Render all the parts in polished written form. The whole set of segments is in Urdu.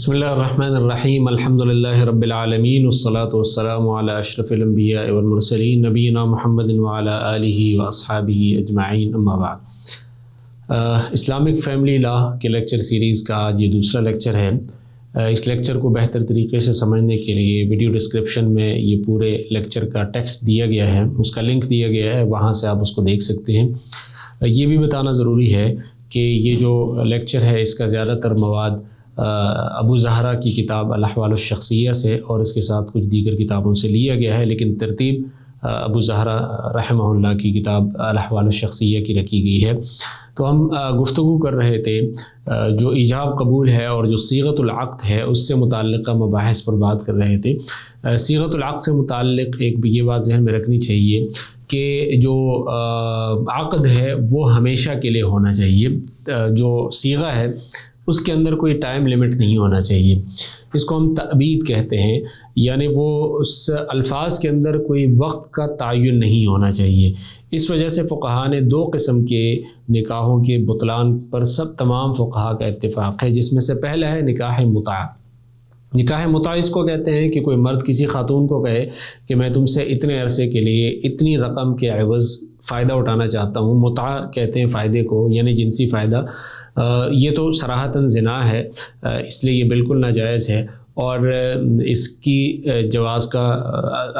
بسم اللہ الرحمن الرحیم الحمدللہ رب العالمین والصلاة والسلام علی اشرف الانبیاء والمرسلین نبینا محمد وعلی آلہ واصحابہ اجمعین اما بعد۔ اسلامک فیملی لا کے لیکچر سیریز کا آج یہ دوسرا لیکچر ہے۔ اس لیکچر کو بہتر طریقے سے سمجھنے کے لیے ویڈیو ڈسکرپشن میں یہ پورے لیکچر کا ٹیکسٹ دیا گیا ہے، اس کا لنک دیا گیا ہے، وہاں سے آپ اس کو دیکھ سکتے ہیں۔ یہ بھی بتانا ضروری ہے کہ یہ جو لیکچر ہے اس کا زیادہ تر مواد ابو زہرا کی کتاب الاحوال الشخصیہ سے اور اس کے ساتھ کچھ دیگر کتابوں سے لیا گیا ہے، لیکن ترتیب ابو زہرا رحمہ اللہ کی کتاب الاحوال الشخصیہ کی رکھی گئی ہے۔ تو ہم گفتگو کر رہے تھے جو ایجاب قبول ہے اور جو صیغۃ العقد ہے اس سے متعلقہ مباحث پر بات کر رہے تھے۔ صیغۃ العقد سے متعلق ایک یہ بات ذہن میں رکھنی چاہیے کہ جو عقد ہے وہ ہمیشہ کے لیے ہونا چاہیے، جو صیغہ ہے اس کے اندر کوئی ٹائم لیمٹ نہیں ہونا چاہیے۔ اس کو ہم تعبید کہتے ہیں، یعنی وہ اس الفاظ کے اندر کوئی وقت کا تعین نہیں ہونا چاہیے۔ اس وجہ سے فقہاء نے دو قسم کے نکاحوں کے بطلان پر تمام فقہاء کا اتفاق ہے، جس میں سے پہلا ہے نکاح متعہ۔ نکاح متعہ اس کو کہتے ہیں کہ کوئی مرد کسی خاتون کو کہے کہ میں تم سے اتنے عرصے کے لیے اتنی رقم کے عوض فائدہ اٹھانا چاہتا ہوں۔ متعہ کہتے ہیں فائدے کو، یعنی جنسی فائدہ۔ یہ تو صراحتاً زنا ہے، اس لیے یہ بالکل ناجائز ہے، اور اس کی جواز کا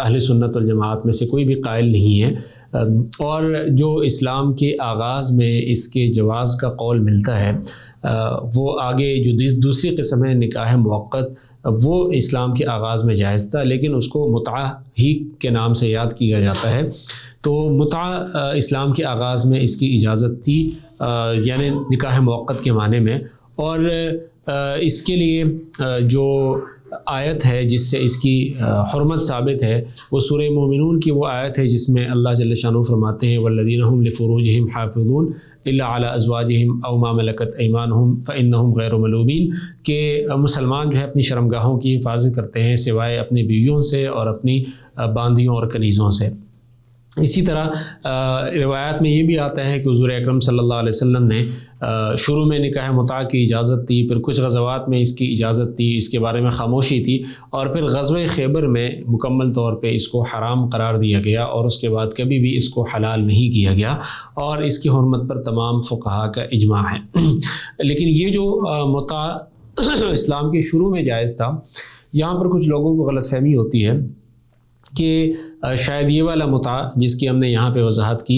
اہل سنت والجماعت میں سے کوئی بھی قائل نہیں ہے۔ اور جو اسلام کے آغاز میں اس کے جواز کا قول ملتا ہے وہ آگے جو دوسری قسم ہے نکاح موقت، وہ اسلام کے آغاز میں جائز تھا، لیکن اس کو متعہ ہی کے نام سے یاد کیا جاتا ہے۔ تو متعہ اسلام کے آغاز میں اس کی اجازت تھی، یعنی نکاح موقت کے معنی میں، اور اس کے لیے جو آیت ہے جس سے اس کی حرمت ثابت ہے وہ سورہ مومنون کی وہ آیت ہے جس میں اللہ جل شانہ فرماتے ہیں والذین هم لفروجهم حافظون الا علی ازواجهم او ما ملکت ایمانهم فانهم غیر ملومین، کہ مسلمان جو ہے اپنی شرمگاہوں کی حفاظت کرتے ہیں سوائے اپنی بیویوں سے اور اپنی باندیوں اور کنیزوں سے۔ اسی طرح روایات میں یہ بھی آتا ہے کہ حضور اکرم صلی اللہ علیہ وسلم نے شروع میں نکاح متعہ کی اجازت دی، پھر کچھ غزوات میں اس کی اجازت تھی، اس کے بارے میں خاموشی تھی، اور پھر غزوہ خیبر میں مکمل طور پہ اس کو حرام قرار دیا گیا، اور اس کے بعد کبھی بھی اس کو حلال نہیں کیا گیا، اور اس کی حرمت پر تمام فقہاء کا اجماع ہے۔ لیکن یہ جو متعہ اسلام کے شروع میں جائز تھا، یہاں پر کچھ لوگوں کو غلط فہمی ہوتی ہے کہ شاید یہ والا متعہ جس کی ہم نے یہاں پہ وضاحت کی،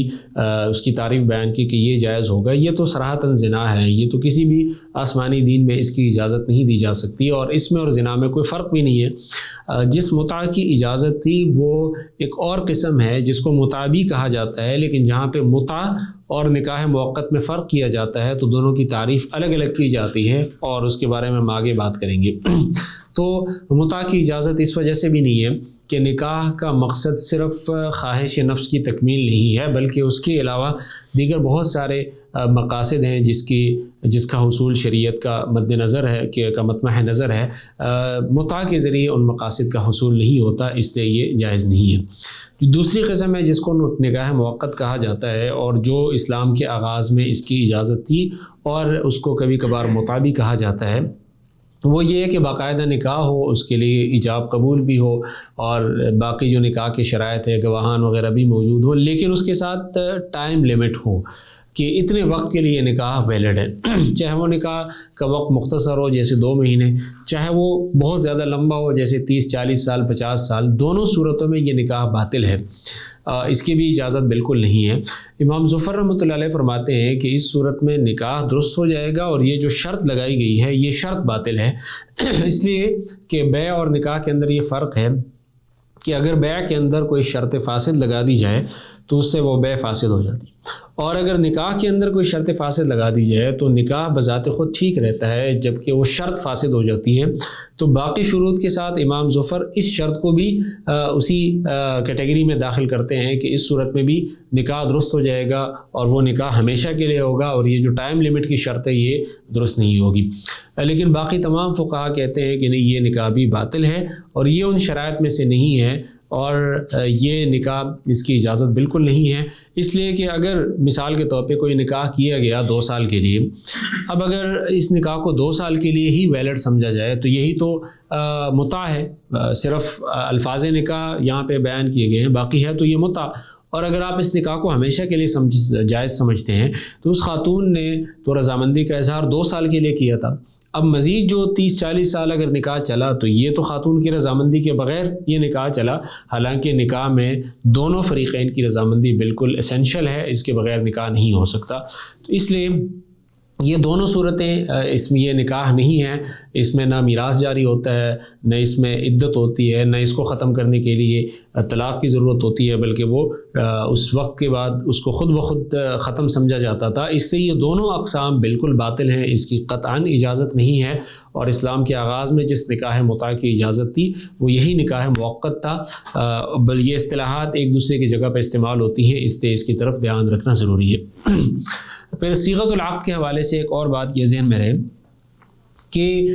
اس کی تعریف بیان کی کہ یہ جائز ہوگا، یہ تو صراحتاً زنا ہے، یہ تو کسی بھی آسمانی دین میں اس کی اجازت نہیں دی جا سکتی، اور اس میں اور زنا میں کوئی فرق بھی نہیں ہے۔ جس متعہ کی اجازت تھی وہ ایک اور قسم ہے جس کو متعہ بھی کہا جاتا ہے، لیکن جہاں پہ متعہ اور نکاح موقت میں فرق کیا جاتا ہے تو دونوں کی تعریف الگ الگ کی جاتی ہے، اور اس کے بارے میں ہم آگے بات کریں گے۔ تو متعہ کی اجازت اس وجہ سے بھی نہیں ہے کہ نکاح کا مقصد صرف خواہش نفس کی تکمیل نہیں ہے، بلکہ اس کے علاوہ دیگر بہت سارے مقاصد ہیں جس کا حصول شریعت کا مد نظر ہے، کا مطمع نظر ہے۔ متعہ کے ذریعے ان مقاصد کا حصول نہیں ہوتا، اس لیے یہ جائز نہیں ہے۔ جو دوسری قسم ہے جس کو نکاح موقت کہا جاتا ہے، اور جو اسلام کے آغاز میں اس کی اجازت تھی اور اس کو کبھی کبھار متعہ بھی کہا جاتا ہے، وہ یہ ہے کہ باقاعدہ نکاح ہو، اس کے لیے ایجاب قبول بھی ہو، اور باقی جو نکاح کے شرائط ہے گواہان وغیرہ بھی موجود ہو، لیکن اس کے ساتھ ٹائم لیمٹ ہو کہ اتنے وقت کے لیے نکاح ویلڈ ہے۔ چاہے وہ نکاح کا وقت مختصر ہو جیسے 2 مہینے، چاہے وہ بہت زیادہ لمبا ہو جیسے 30 40 سال 50 سال، دونوں صورتوں میں یہ نکاح باطل ہے، اس کی بھی اجازت بالکل نہیں ہے۔ امام ظفر رحمۃ اللہ علیہ فرماتے ہیں کہ اس صورت میں نکاح درست ہو جائے گا، اور یہ جو شرط لگائی گئی ہے یہ شرط باطل ہے، اس لیے کہ بیع اور نکاح کے اندر یہ فرق ہے کہ اگر بیع کے اندر کوئی شرط فاسد لگا دی جائے تو اس سے وہ بیع فاسد ہو جاتی، اور اگر نکاح کے اندر کوئی شرط فاسد لگا دی جائے تو نکاح بذات خود ٹھیک رہتا ہے، جبکہ وہ شرط فاسد ہو جاتی ہے۔ تو باقی شروط کے ساتھ امام ظفر اس شرط کو بھی اسی کیٹیگری میں داخل کرتے ہیں کہ اس صورت میں بھی نکاح درست ہو جائے گا، اور وہ نکاح ہمیشہ کے لیے ہوگا، اور یہ جو ٹائم لیمٹ کی شرط ہے یہ درست نہیں ہوگی۔ لیکن باقی تمام فقہاء کہتے ہیں کہ نہیں، یہ نکاح بھی باطل ہے، اور یہ ان شرائط میں سے نہیں ہے اور یہ نکاح اس کی اجازت بالکل نہیں ہے، اس لیے کہ اگر مثال کے طور پہ کوئی نکاح کیا گیا 2 سال کے لیے، اب اگر اس نکاح کو 2 سال کے لیے ہی ویلڈ سمجھا جائے تو یہی تو متع ہے، صرف الفاظ نکاح یہاں پہ بیان کیے گئے ہیں، باقی ہے تو یہ متع۔ اور اگر آپ اس نکاح کو ہمیشہ کے لیے جائز سمجھتے ہیں تو اس خاتون نے تو رضامندی کا اظہار 2 سال کے لیے کیا تھا، اب مزید جو 30-40 سال اگر نکاح چلا تو یہ تو خاتون کی رضامندی کے بغیر یہ نکاح چلا، حالانکہ نکاح میں دونوں فریقین کی رضامندی بالکل اسینشل ہے، اس کے بغیر نکاح نہیں ہو سکتا۔ تو اس لیے یہ دونوں صورتیں اس میں یہ نکاح نہیں ہے، اس میں نہ میراث جاری ہوتا ہے، نہ اس میں عدت ہوتی ہے، نہ اس کو ختم کرنے کے لیے طلاق کی ضرورت ہوتی ہے، بلکہ وہ اس وقت کے بعد اس کو خود بخود ختم سمجھا جاتا تھا۔ اس سے یہ دونوں اقسام بالکل باطل ہیں، اس کی قطعاً اجازت نہیں ہے، اور اسلام کے آغاز میں جس نکاح متع کی اجازت تھی وہ یہی نکاح موقت تھا، بل یہ اصطلاحات ایک دوسرے کی جگہ پہ استعمال ہوتی ہیں، اس سے اس کی طرف دھیان رکھنا ضروری ہے۔ پھر صیغۃ العقد کے حوالے سے ایک اور بات یہ ذہن میں رہے کہ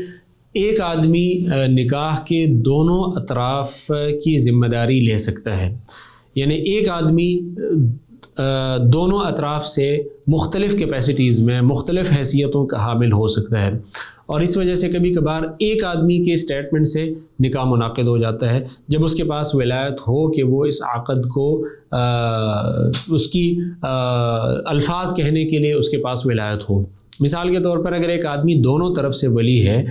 ایک آدمی نکاح کے دونوں اطراف کی ذمہ داری لے سکتا ہے، یعنی ایک آدمی دونوں اطراف سے مختلف کیپیسٹیز میں مختلف حیثیتوں کا حامل ہو سکتا ہے، اور اس وجہ سے کبھی کبھار ایک آدمی کے اسٹیٹمنٹ سے نکاح منعقد ہو جاتا ہے جب اس کے پاس ولایت ہو کہ وہ اس عقد کو اس کی الفاظ کہنے کے لیے اس کے پاس ولایت ہو۔ مثال کے طور پر اگر ایک آدمی دونوں طرف سے ولی ہے،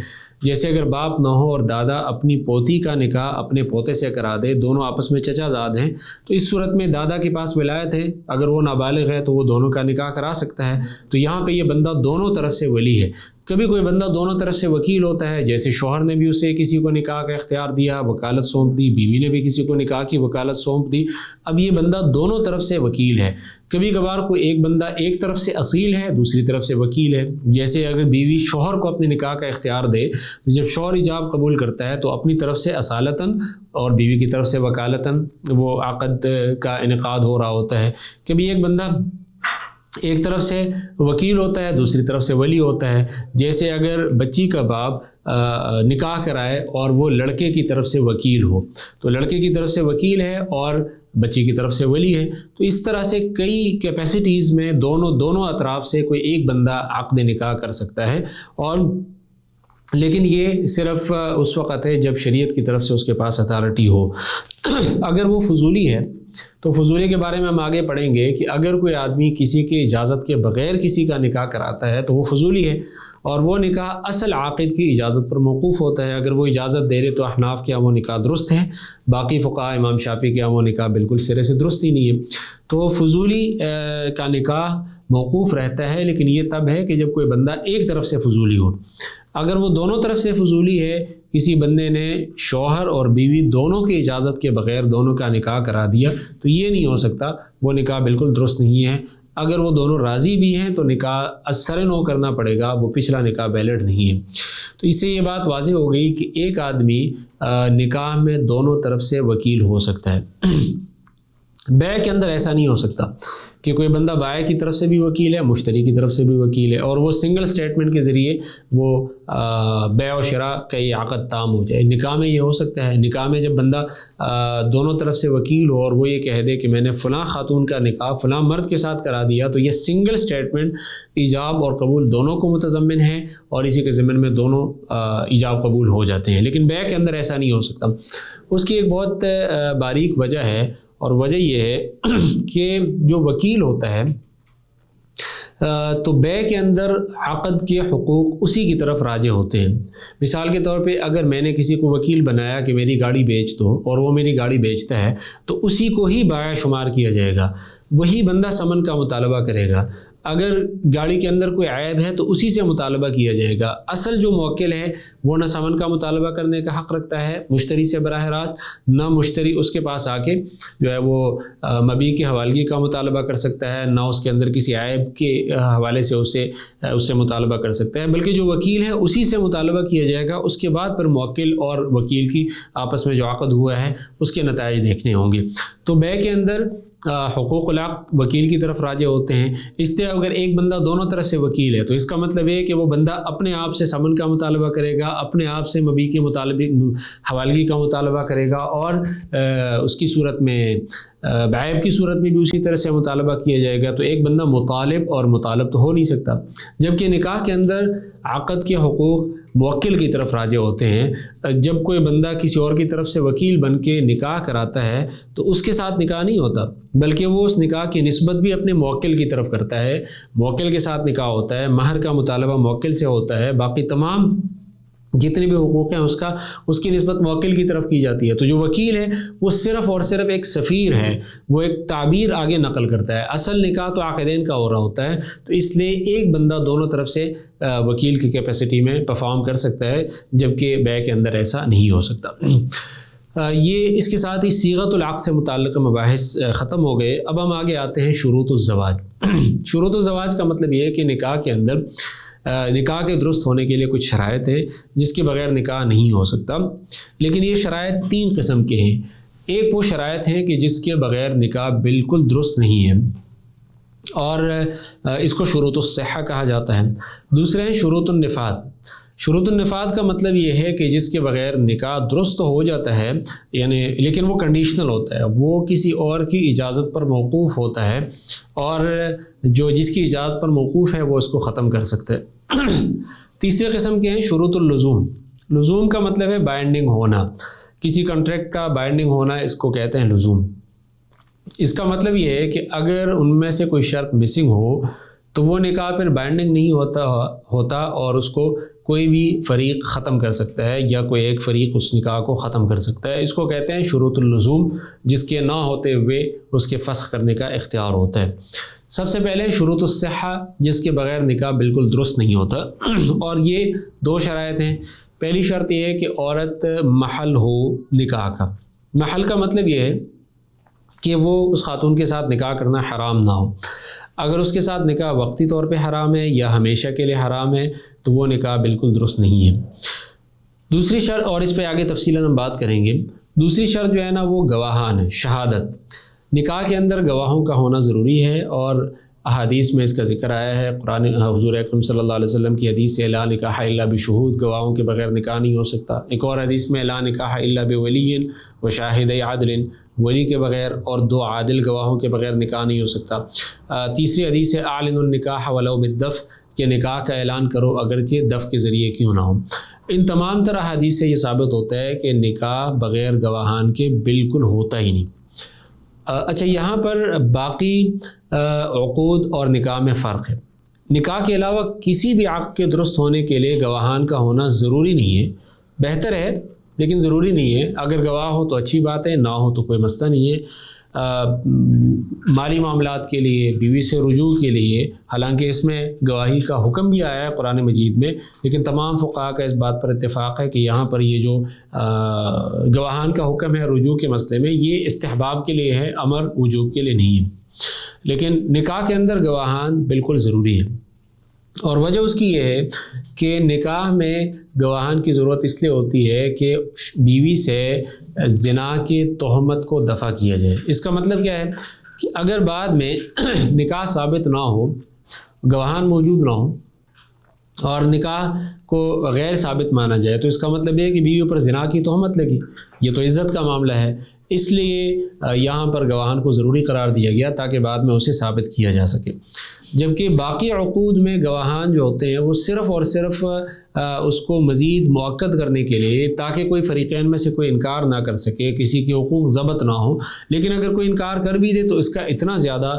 جیسے اگر باپ نہ ہو اور دادا اپنی پوتی کا نکاح اپنے پوتے سے کرا دے، دونوں آپس میں چچا زاد ہیں، تو اس صورت میں دادا کے پاس ولایت ہے، اگر وہ نابالغ ہے تو وہ دونوں کا نکاح کرا سکتا ہے۔ تو یہاں پہ یہ بندہ دونوں طرف سے ولی ہے۔ کبھی کوئی بندہ دونوں طرف سے وکیل ہوتا ہے، جیسے شوہر نے بھی اسے کسی کو نکاح کا اختیار دیا، وکالت سونپ دی، بیوی نے بھی کسی کو نکاح کی وکالت سونپ دی، اب یہ بندہ دونوں طرف سے وکیل ہے۔ کبھی کبھار کوئی ایک بندہ ایک طرف سے اصیل ہے، دوسری طرف سے وکیل ہے، جیسے اگر بیوی شوہر کو اپنے نکاح کا اختیار دے تو جب شوہر ایجاب قبول کرتا ہے تو اپنی طرف سے اصالتاً اور بیوی کی طرف سے وکالتاً وہ عقد کا انعقاد ہو رہا ہوتا ہے۔ کبھی ایک بندہ ایک طرف سے وکیل ہوتا ہے، دوسری طرف سے ولی ہوتا ہے، جیسے اگر بچی کا باپ نکاح کرائے اور وہ لڑکے کی طرف سے وکیل ہو، تو لڑکے کی طرف سے وکیل ہے اور بچی کی طرف سے ولی ہے۔ تو اس طرح سے کئی کیپیسٹیز میں دونوں اطراف سے کوئی ایک بندہ عقد نکاح کر سکتا ہے، اور لیکن یہ صرف اس وقت ہے جب شریعت کی طرف سے اس کے پاس اتھارٹی ہو۔ اگر وہ فضولی ہے تو فضولی کے بارے میں ہم آگے پڑھیں گے کہ اگر کوئی آدمی کسی کی اجازت کے بغیر کسی کا نکاح کراتا ہے تو وہ فضولی ہے، اور وہ نکاح اصل عاقد کی اجازت پر موقوف ہوتا ہے۔ اگر وہ اجازت دے رہے تو احناف کے وہ نکاح درست ہے، باقی فقہاء امام شافعی کے وہ نکاح بالکل سرے سے درست ہی نہیں ہے۔ تو فضولی کا نکاح موقوف رہتا ہے، لیکن یہ تب ہے کہ جب کوئی بندہ ایک طرف سے فضولی ہو۔ اگر وہ دونوں طرف سے فضولی ہے، کسی بندے نے شوہر اور بیوی دونوں کی اجازت کے بغیر دونوں کا نکاح کرا دیا تو یہ نہیں ہو سکتا، وہ نکاح بالکل درست نہیں ہے۔ اگر وہ دونوں راضی بھی ہیں تو نکاح اثر نو کرنا پڑے گا، وہ پچھلا نکاح ویلڈ نہیں ہے۔ تو اس سے یہ بات واضح ہو گئی کہ ایک آدمی نکاح میں دونوں طرف سے وکیل ہو سکتا ہے۔ بیع کے اندر ایسا نہیں ہو سکتا کہ کوئی بندہ بائع کی طرف سے بھی وکیل ہے، مشتری کی طرف سے بھی وکیل ہے، اور وہ سنگل سٹیٹمنٹ کے ذریعے وہ بیع و شراء کا یہ عقد تام ہو جائے۔ نکاح میں یہ ہو سکتا ہے، نکاح میں جب بندہ دونوں طرف سے وکیل ہو اور وہ یہ کہہ دے کہ میں نے فلاں خاتون کا نکاح فلاں مرد کے ساتھ کرا دیا، تو یہ سنگل سٹیٹمنٹ ایجاب اور قبول دونوں کو متضمن ہے، اور اسی کے ضمن میں دونوں ایجاب قبول ہو جاتے ہیں۔ لیکن بیع کے اندر ایسا نہیں ہو سکتا۔ اس کی ایک بہت باریک وجہ ہے، اور وجہ یہ ہے کہ جو وکیل ہوتا ہے تو بیع کے اندر عقد کے حقوق اسی کی طرف راجع ہوتے ہیں۔ مثال کے طور پہ اگر میں نے کسی کو وکیل بنایا کہ میری گاڑی بیچ دو، اور وہ میری گاڑی بیچتا ہے، تو اسی کو ہی بائع شمار کیا جائے گا، وہی بندہ ثمن کا مطالبہ کرے گا۔ اگر گاڑی کے اندر کوئی عیب ہے تو اسی سے مطالبہ کیا جائے گا۔ اصل جو موکل ہے وہ نہ ثمن کا مطالبہ کرنے کا حق رکھتا ہے مشتری سے براہ راست، نہ مشتری اس کے پاس آ کے جو ہے وہ مبیع کی حوالگی کا مطالبہ کر سکتا ہے، نہ اس کے اندر کسی عیب کے حوالے سے اس سے مطالبہ کر سکتا ہے، بلکہ جو وکیل ہے اسی سے مطالبہ کیا جائے گا۔ اس کے بعد پھر موکل اور وکیل کی آپس میں جو عقد ہوا ہے اس کے نتائج دیکھنے ہوں گے۔ تو بیع کے اندر حقوق العقد وکیل کی طرف راجع ہوتے ہیں، اس لیے اگر ایک بندہ دونوں طرف سے وکیل ہے تو اس کا مطلب یہ ہے کہ وہ بندہ اپنے آپ سے سمن کا مطالبہ کرے گا، اپنے آپ سے مبی کے حوالگی کا مطالبہ کرے گا، اور اس کی صورت میں بعیب کی صورت میں بھی اسی طرح سے مطالبہ کیا جائے گا۔ تو ایک بندہ مطالب اور مطالب تو ہو نہیں سکتا، جبکہ نکاح کے اندر عقد کے حقوق موکل کی طرف راجع ہوتے ہیں۔ جب کوئی بندہ کسی اور کی طرف سے وکیل بن کے نکاح کراتا ہے تو اس کے ساتھ نکاح نہیں ہوتا، بلکہ وہ اس نکاح کی نسبت بھی اپنے موکل کی طرف کرتا ہے، موکل کے ساتھ نکاح ہوتا ہے، مہر کا مطالبہ موکل سے ہوتا ہے، باقی تمام جتنے بھی حقوق ہیں اس کی نسبت موکل کی طرف کی جاتی ہے۔ تو جو وکیل ہے وہ صرف اور صرف ایک سفیر ہے، وہ ایک تعبیر آگے نقل کرتا ہے، اصل نکاح تو عاقدین کا ہو رہا ہوتا ہے۔ تو اس لیے ایک بندہ دونوں طرف سے وکیل کی کیپیسٹی میں پرفارم کر سکتا ہے، جبکہ بیع کے اندر ایسا نہیں ہو سکتا۔ یہ اس کے ساتھ ہی صیغۃ العقد سے متعلق مباحث ختم ہو گئے۔ اب ہم آگے آتے ہیں شروط الزواج۔ شروط الزواج کا مطلب یہ ہے کہ نکاح کے اندر نکاح کے درست ہونے کے لیے کچھ شرائط ہے جس کے بغیر نکاح نہیں ہو سکتا، لیکن یہ شرائط 3 قسم کے ہیں۔ ایک وہ شرائط ہیں کہ جس کے بغیر نکاح بالکل درست نہیں ہے، اور اس کو شروط الصحہ کہا جاتا ہے۔ دوسرے ہیں شروط النفاذ۔ شروط النفاذ کا مطلب یہ ہے کہ جس کے بغیر نکاح درست ہو جاتا ہے، یعنی لیکن وہ کنڈیشنل ہوتا ہے، وہ کسی اور کی اجازت پر موقوف ہوتا ہے، اور جس کی اجازت پر موقوف ہے وہ اس کو ختم کر سکتا ہے۔ تیسرے قسم کے ہیں شروط اللزوم۔ لزوم کا مطلب ہے بائنڈنگ ہونا، کسی کانٹریکٹ کا بائنڈنگ ہونا، اس کو کہتے ہیں لزوم۔ اس کا مطلب یہ ہے کہ اگر ان میں سے کوئی شرط مسنگ ہو تو وہ نکاح پھر بائنڈنگ نہیں ہوتا اور اس کو کوئی بھی فریق ختم کر سکتا ہے، یا کوئی ایک فریق اس نکاح کو ختم کر سکتا ہے۔ اس کو کہتے ہیں شروط اللزوم، جس کے نہ ہوتے ہوئے اس کے فسخ کرنے کا اختیار ہوتا ہے۔ سب سے پہلے شروط الصحہ، جس کے بغیر نکاح بالکل درست نہیں ہوتا، اور یہ 2 شرائط ہیں۔ پہلی شرط یہ ہے کہ عورت محل ہو نکاح کا۔ محل کا مطلب یہ ہے کہ وہ اس خاتون کے ساتھ نکاح کرنا حرام نہ ہو۔ اگر اس کے ساتھ نکاح وقتی طور پہ حرام ہے یا ہمیشہ کے لیے حرام ہے تو وہ نکاح بالکل درست نہیں ہے۔ دوسری شرط، اور اس پہ آگے تفصیلاً ہم بات کریں گے، دوسری شرط جو ہے نا وہ گواہان ہے، شہادت۔ نکاح کے اندر گواہوں کا ہونا ضروری ہے، اور احادیث میں اس کا ذکر آیا ہے۔ قرآن حضور اکرم صلی اللہ علیہ وسلم کی حدیث ہے لا نکاح الا بشہود، گواہوں کے بغیر نکاح نہیں ہو سکتا۔ ایک اور حدیث میں لا نکاح الا بولی وشاہدی عدل، ولی کے بغیر اور 2 عادل گواہوں کے بغیر نکاح نہیں ہو سکتا۔ تیسری حدیث ہے اعلن النکاح ولو بالدف، کہ نکاح کا اعلان کرو اگرچہ دف کے ذریعے کیوں نہ ہو۔ ان تمام طرح حدیث سے یہ ثابت ہوتا ہے کہ نکاح بغیر گواہان کے بالکل ہوتا ہی نہیں۔ اچھا، یہاں پر باقی عقود اور نکاح میں فرق ہے۔ نکاح کے علاوہ کسی بھی عقد کے درست ہونے کے لیے گواہان کا ہونا ضروری نہیں ہے، بہتر ہے لیکن ضروری نہیں ہے۔ اگر گواہ ہو تو اچھی بات ہے، نہ ہو تو کوئی مسئلہ نہیں ہے۔ مالی معاملات کے لیے، بیوی سے رجوع کے لیے، حالانکہ اس میں گواہی کا حکم بھی آیا ہے قرآن مجید میں، لیکن تمام فقہاء کا اس بات پر اتفاق ہے کہ یہاں پر یہ جو گواہان کا حکم ہے رجوع کے مسئلے میں، یہ استحباب کے لیے ہے، امر وجوب کے لیے نہیں ہے۔ لیکن نکاح کے اندر گواہان بالکل ضروری ہے، اور وجہ اس کی یہ ہے کہ نکاح میں گواہان کی ضرورت اس لیے ہوتی ہے کہ بیوی سے زنا کی تہمت کو دفع کیا جائے۔ اس کا مطلب کیا ہے کہ اگر بعد میں نکاح ثابت نہ ہو، گواہان موجود نہ ہو اور نکاح کو غیر ثابت مانا جائے، تو اس کا مطلب یہ ہے کہ بیوی پر زنا کی تہمت لگی۔ یہ تو عزت کا معاملہ ہے، اس لیے یہاں پر گواہان کو ضروری قرار دیا گیا تاکہ بعد میں اسے ثابت کیا جا سکے۔ جبکہ باقی عقود میں گواہان جو ہوتے ہیں وہ صرف اور صرف اس کو مزید مؤکد کرنے کے لیے، تاکہ کوئی فریقین میں سے کوئی انکار نہ کر سکے، کسی کے حقوق ضبط نہ ہو۔ لیکن اگر کوئی انکار کر بھی دے تو اس کا اتنا زیادہ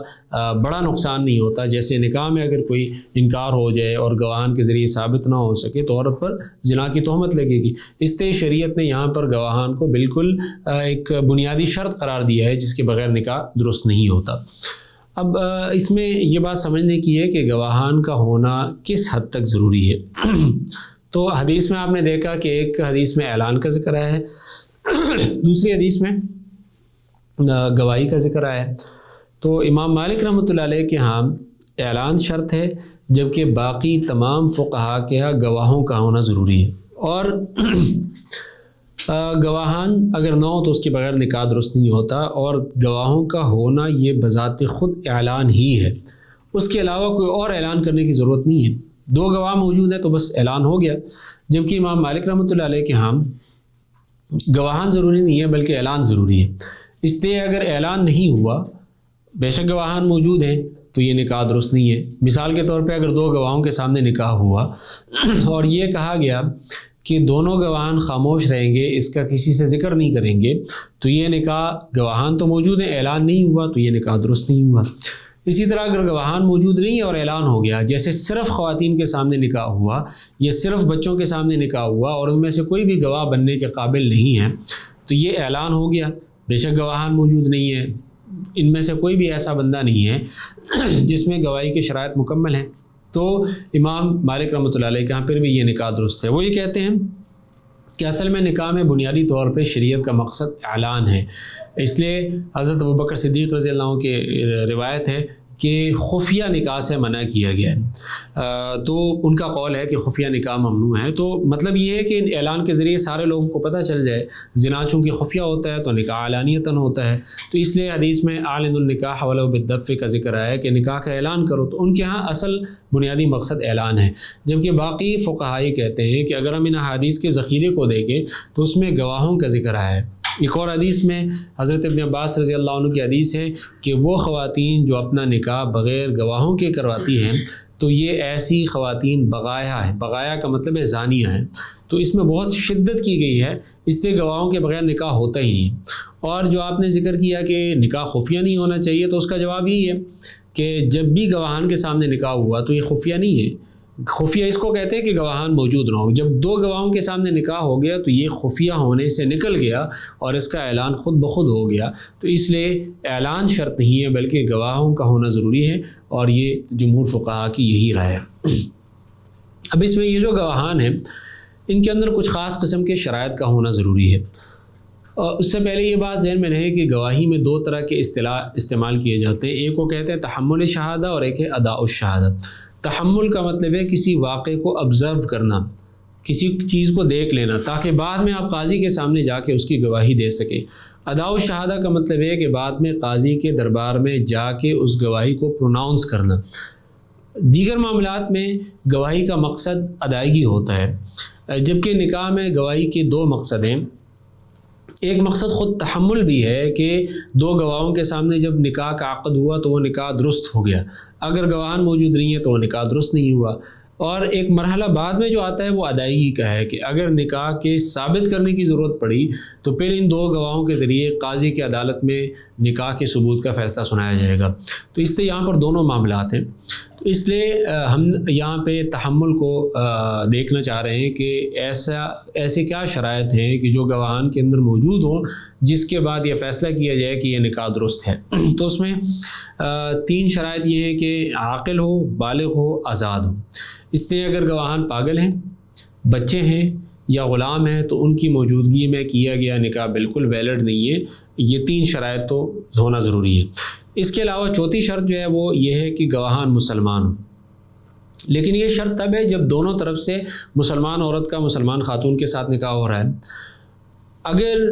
بڑا نقصان نہیں ہوتا، جیسے نکاح میں اگر کوئی انکار ہو جائے اور گواہان کے ذریعے ثابت نہ ہو سکے تو عورت پر زنا کی تہمت لگے گی۔ اس لیے شریعت نے یہاں پر گواہان کو بالکل ایک بنیادی شرط قرار دیا ہے جس کے بغیر نکاح درست نہیں ہوتا۔ اب اس میں یہ بات سمجھنے کی ہے کہ گواہان کا ہونا کس حد تک ضروری ہے۔ تو حدیث میں آپ نے دیکھا کہ ایک حدیث میں اعلان کا ذکر آیا ہے، دوسری حدیث میں گواہی کا ذکر آیا ہے۔ تو امام مالک رحمۃ اللہ علیہ کے ہاں اعلان شرط ہے، جبکہ باقی تمام فقہاء کے ہاں گواہوں کا ہونا ضروری ہے۔ اور گواہان اگر نہ ہو تو اس کے بغیر نکاح درست نہیں ہوتا، اور گواہوں کا ہونا یہ بذات خود اعلان ہی ہے، اس کے علاوہ کوئی اور اعلان کرنے کی ضرورت نہیں ہے۔ 2 گواہ موجود ہے تو بس اعلان ہو گیا، جبکہ امام مالک رحمۃ اللہ علیہ کے ہاں گواہان ضروری نہیں ہے بلکہ اعلان ضروری ہے۔ اس لیے اگر اعلان نہیں ہوا، بے شک گواہان موجود ہیں، تو یہ نکاح درست نہیں ہے۔ مثال کے طور پہ اگر 2 گواہوں کے سامنے نکاح ہوا اور یہ کہا گیا کہ دونوں گواہان خاموش رہیں گے، اس کا کسی سے ذکر نہیں کریں گے، تو یہ نکاح، گواہان تو موجود ہیں، اعلان نہیں ہوا، تو یہ نکاح درست نہیں ہوا۔ اسی طرح اگر گواہان موجود نہیں اور اعلان ہو گیا، جیسے صرف خواتین کے سامنے نکاح ہوا یا صرف بچوں کے سامنے نکاح ہوا اور ان میں سے کوئی بھی گواہ بننے کے قابل نہیں ہے، تو یہ اعلان ہو گیا، بے شک گواہان موجود نہیں ہیں، ان میں سے کوئی بھی ایسا بندہ نہیں ہے جس میں گواہی کی شرائط مکمل ہیں، تو امام مالک رحمۃ اللہ علیہ کے یہاں پھر بھی یہ نکاح درست ہے۔ وہ یہ کہتے ہیں کہ اصل میں نکاح میں بنیادی طور پہ شریعت کا مقصد اعلان ہے، اس لیے حضرت ابوبکر صدیق رضی اللہ عنہ کی روایت ہے کہ خفیہ نکاح سے منع کیا گیا ہے، تو ان کا قول ہے کہ خفیہ نکاح ممنوع ہے۔ تو مطلب یہ ہے کہ اعلان کے ذریعے سارے لوگوں کو پتہ چل جائے، زنا چونکہ خفیہ ہوتا ہے تو نکاح علانیتاً ہوتا ہے، تو اس لیے حدیث میں اعلن النکاح ولو بالدف کا ذکر آیا ہے کہ نکاح کا اعلان کرو، تو ان کے ہاں اصل بنیادی مقصد اعلان ہے، جبکہ باقی فقہائی کہتے ہیں کہ اگر ہم ان حدیث کے ذخیرے کو دیکھیں تو اس میں گواہوں کا ذکر آیا ہے۔ ایک اور حدیث میں حضرت ابن عباس رضی اللہ عنہ کی حدیث ہے کہ وہ خواتین جو اپنا نکاح بغیر گواہوں کے کرواتی ہیں تو یہ ایسی خواتین بغایا ہے، بغایا کا مطلب ہے زانیہ ہیں، تو اس میں بہت شدت کی گئی ہے، اس سے گواہوں کے بغیر نکاح ہوتا ہی نہیں۔ اور جو آپ نے ذکر کیا کہ نکاح خفیہ نہیں ہونا چاہیے، تو اس کا جواب یہی ہے کہ جب بھی گواہان کے سامنے نکاح ہوا تو یہ خفیہ نہیں ہے۔ خفیہ اس کو کہتے ہیں کہ گواہان موجود نہ ہو، جب 2 گواہوں کے سامنے نکاح ہو گیا تو یہ خفیہ ہونے سے نکل گیا اور اس کا اعلان خود بخود ہو گیا، تو اس لیے اعلان شرط نہیں ہے بلکہ گواہوں کا ہونا ضروری ہے، اور یہ جمہور فقہا کی یہی رائے ہے۔ اب اس میں یہ جو گواہان ہیں ان کے اندر کچھ خاص قسم کے شرائط کا ہونا ضروری ہے، اور اس سے پہلے یہ بات ذہن میں رہے کہ گواہی میں 2 طرح کے اصطلاح استعمال کیے جاتے ہیں، ایک کو کہتے ہیں تحمل شہادہ اور ایک ہے اداء الشہادہ۔ تحمل کا مطلب ہے کسی واقعے کو آبزرو کرنا، کسی چیز کو دیکھ لینا تاکہ بعد میں آپ قاضی کے سامنے جا کے اس کی گواہی دے سکیں۔ اداء الشہادہ کا مطلب ہے کہ بعد میں قاضی کے دربار میں جا کے اس گواہی کو پروناؤنس کرنا۔ دیگر معاملات میں گواہی کا مقصد ادائیگی ہوتا ہے، جبکہ نکاح میں گواہی کے 2 مقصد ہیں۔ ایک مقصد خود تحمل بھی ہے کہ 2 گواہوں کے سامنے جب نکاح کا عقد ہوا تو وہ نکاح درست ہو گیا، اگر گواہان موجود نہیں ہیں تو وہ نکاح درست نہیں ہوا۔ اور ایک مرحلہ بعد میں جو آتا ہے وہ ادائیگی کا ہے کہ اگر نکاح کے ثابت کرنے کی ضرورت پڑی تو پھر ان 2 گواہوں کے ذریعے قاضی کی عدالت میں نکاح کے ثبوت کا فیصلہ سنایا جائے گا، تو اس سے یہاں پر دونوں معاملات ہیں۔ تو اس لیے ہم یہاں پہ تحمل کو دیکھنا چاہ رہے ہیں کہ ایسے کیا شرائط ہیں کہ جو گواہان کے اندر موجود ہوں جس کے بعد یہ فیصلہ کیا جائے کہ یہ نکاح درست ہے۔ تو اس میں 3 شرائط یہ ہیں کہ عاقل ہو، بالغ ہو، آزاد ہو۔ اس سے اگر گواہان پاگل ہیں، بچے ہیں یا غلام ہیں تو ان کی موجودگی میں کیا گیا نکاح بالکل ویلڈ نہیں ہے۔ یہ 3 شرائط تو ہونا ضروری ہے۔ اس کے علاوہ 4تھی شرط جو ہے وہ یہ ہے کہ گواہان مسلمان ہوں، لیکن یہ شرط تب ہے جب دونوں طرف سے مسلمان عورت کا مسلمان خاتون کے ساتھ نکاح ہو رہا ہے۔ اگر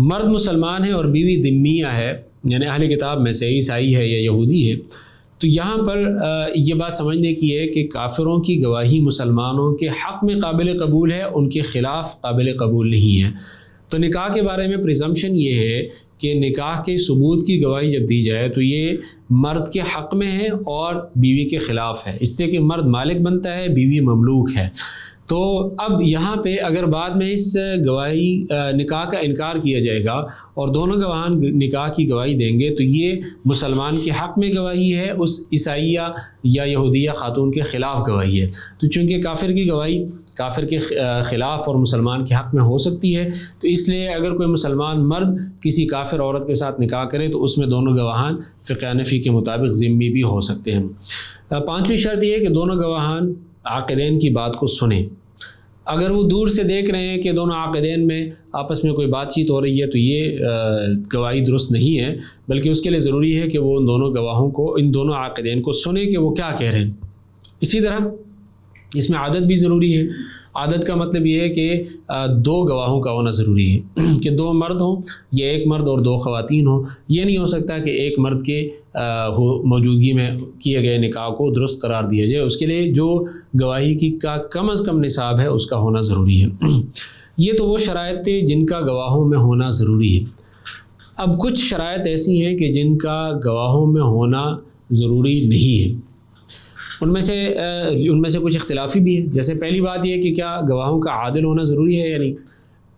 مرد مسلمان ہے اور بیوی ذمیہ ہے، یعنی اہل کتاب میں سے عیسائی ہے یا یہودی ہے، تو یہاں پر یہ بات سمجھنے کی ہے کہ کافروں کی گواہی مسلمانوں کے حق میں قابل قبول ہے، ان کے خلاف قابل قبول نہیں ہے۔ تو نکاح کے بارے میں پریزمپشن یہ ہے کہ نکاح کے ثبوت کی گواہی جب دی جائے تو یہ مرد کے حق میں ہے اور بیوی کے خلاف ہے، اس سے کہ مرد مالک بنتا ہے، بیوی مملوک ہے۔ تو اب یہاں پہ اگر بعد میں اس گواہی نکاح کا انکار کیا جائے گا اور دونوں گواہان نکاح کی گواہی دیں گے تو یہ مسلمان کے حق میں گواہی ہے، اس عیسائیہ یا یہودیہ خاتون کے خلاف گواہی ہے۔ تو چونکہ کافر کی گواہی کافر کے خلاف اور مسلمان کے حق میں ہو سکتی ہے، تو اس لیے اگر کوئی مسلمان مرد کسی کافر عورت کے ساتھ نکاح کرے تو اس میں دونوں گواہان فقہ حنفی کے مطابق ذمی بھی ہو سکتے ہیں۔ 5ویں شرط یہ ہے کہ دونوں گواہان عاقدین کی بات کو سنیں۔ اگر وہ دور سے دیکھ رہے ہیں کہ دونوں عاقدین میں آپس میں کوئی بات چیت ہو رہی ہے تو یہ گواہی درست نہیں ہے، بلکہ اس کے لیے ضروری ہے کہ وہ ان دونوں گواہوں کو، ان دونوں عاقدین کو سنیں کہ وہ کیا کہہ رہے ہیں۔ اسی طرح اس میں عادت بھی ضروری ہے، عادت کا مطلب یہ ہے کہ دو گواہوں کا ہونا ضروری ہے کہ دو مرد ہوں یا ایک مرد اور دو خواتین ہوں. یہ نہیں ہو سکتا کہ ایک مرد کے موجودگی میں کیے گئے نکاح کو درست قرار دیا جائے. اس کے لیے جو گواہی کی کا کم از کم نصاب ہے اس کا ہونا ضروری ہے. یہ تو وہ شرائط تھے جن کا گواہوں میں ہونا ضروری ہے. اب کچھ شرائط ایسی ہیں کہ جن کا گواہوں میں ہونا ضروری نہیں ہے. ان میں سے کچھ اختلافی بھی ہے. جیسے پہلی بات یہ کہ کیا گواہوں کا عادل ہونا ضروری ہے یا نہیں.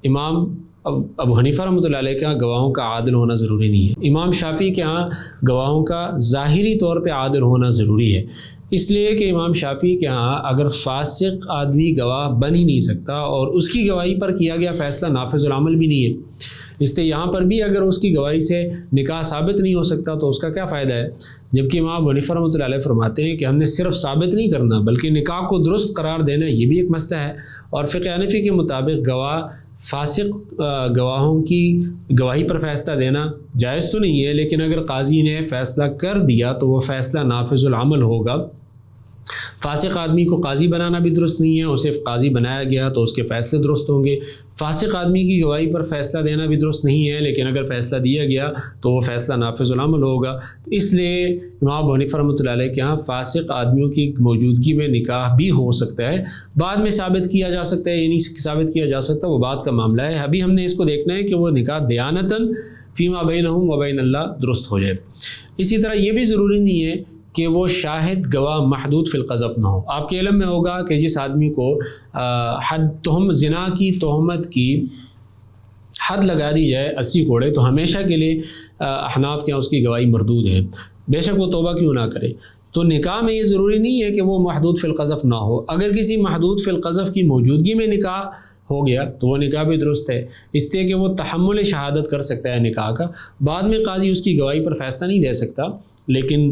امام ابو حنیفہ رحمۃ اللہ علیہ کے ہاں گواہوں کا عادل ہونا ضروری نہیں ہے. امام شافعی کے ہاں گواہوں کا ظاہری طور پہ عادل ہونا ضروری ہے. اس لیے کہ امام شافعی کے ہاں اگر فاسق آدمی گواہ بن ہی نہیں سکتا اور اس کی گواہی پر کیا گیا فیصلہ نافذ العمل بھی نہیں ہے، اس سے یہاں پر بھی اگر اس کی گواہی سے نکاح ثابت نہیں ہو سکتا تو اس کا کیا فائدہ ہے. جبکہ امام ابو حنیفہ رحمۃ اللہ علیہ فرماتے ہیں کہ ہم نے صرف ثابت نہیں کرنا بلکہ نکاح کو درست قرار دینا یہ بھی ایک مسئلہ ہے. اور فقہ حنفی کے مطابق فاسق گواہوں کی گواہی پر فیصلہ دینا جائز تو نہیں ہے، لیکن اگر قاضی نے فیصلہ کر دیا تو وہ فیصلہ نافذ العمل ہوگا. فاسق آدمی کو قاضی بنانا بھی درست نہیں ہے، اسے قاضی بنایا گیا تو اس کے فیصلے درست ہوں گے. فاسق آدمی کی گواہی پر فیصلہ دینا بھی درست نہیں ہے، لیکن اگر فیصلہ دیا گیا تو وہ فیصلہ نافذ العمل ہوگا. اس لیے امام ابو حنیفہ رحمۃ اللہ علیہ کے ہاں فاسق آدمیوں کی موجودگی میں نکاح بھی ہو سکتا ہے. بعد میں ثابت کیا جا سکتا ہے یا نہیں ثابت کیا جا سکتا وہ بات کا معاملہ ہے. ابھی ہم نے اس کو دیکھنا ہے کہ وہ نکاح دیانتاً فیما بینہم و بین اللہ درست ہو جائے. اسی طرح یہ بھی ضروری نہیں ہے کہ وہ شاہد گواہ محدود فی القذف نہ ہو. آپ کے علم میں ہوگا کہ جس آدمی کو زنا کی تہمت کی حد لگا دی جائے 80 کوڑے تو ہمیشہ کے لیے احناف کے یہاں اس کی گواہی مردود ہے، بے شک وہ توبہ کیوں نہ کرے. تو نکاح میں یہ ضروری نہیں ہے کہ وہ محدود فی القذف نہ ہو. اگر کسی محدود فی القذف کی موجودگی میں نکاح ہو گیا تو وہ نکاح بھی درست ہے، اس لیے کہ وہ تحمل شہادت کر سکتا ہے نکاح کا. بعد میں قاضی اس کی گواہی پر فیصلہ نہیں دے سکتا، لیکن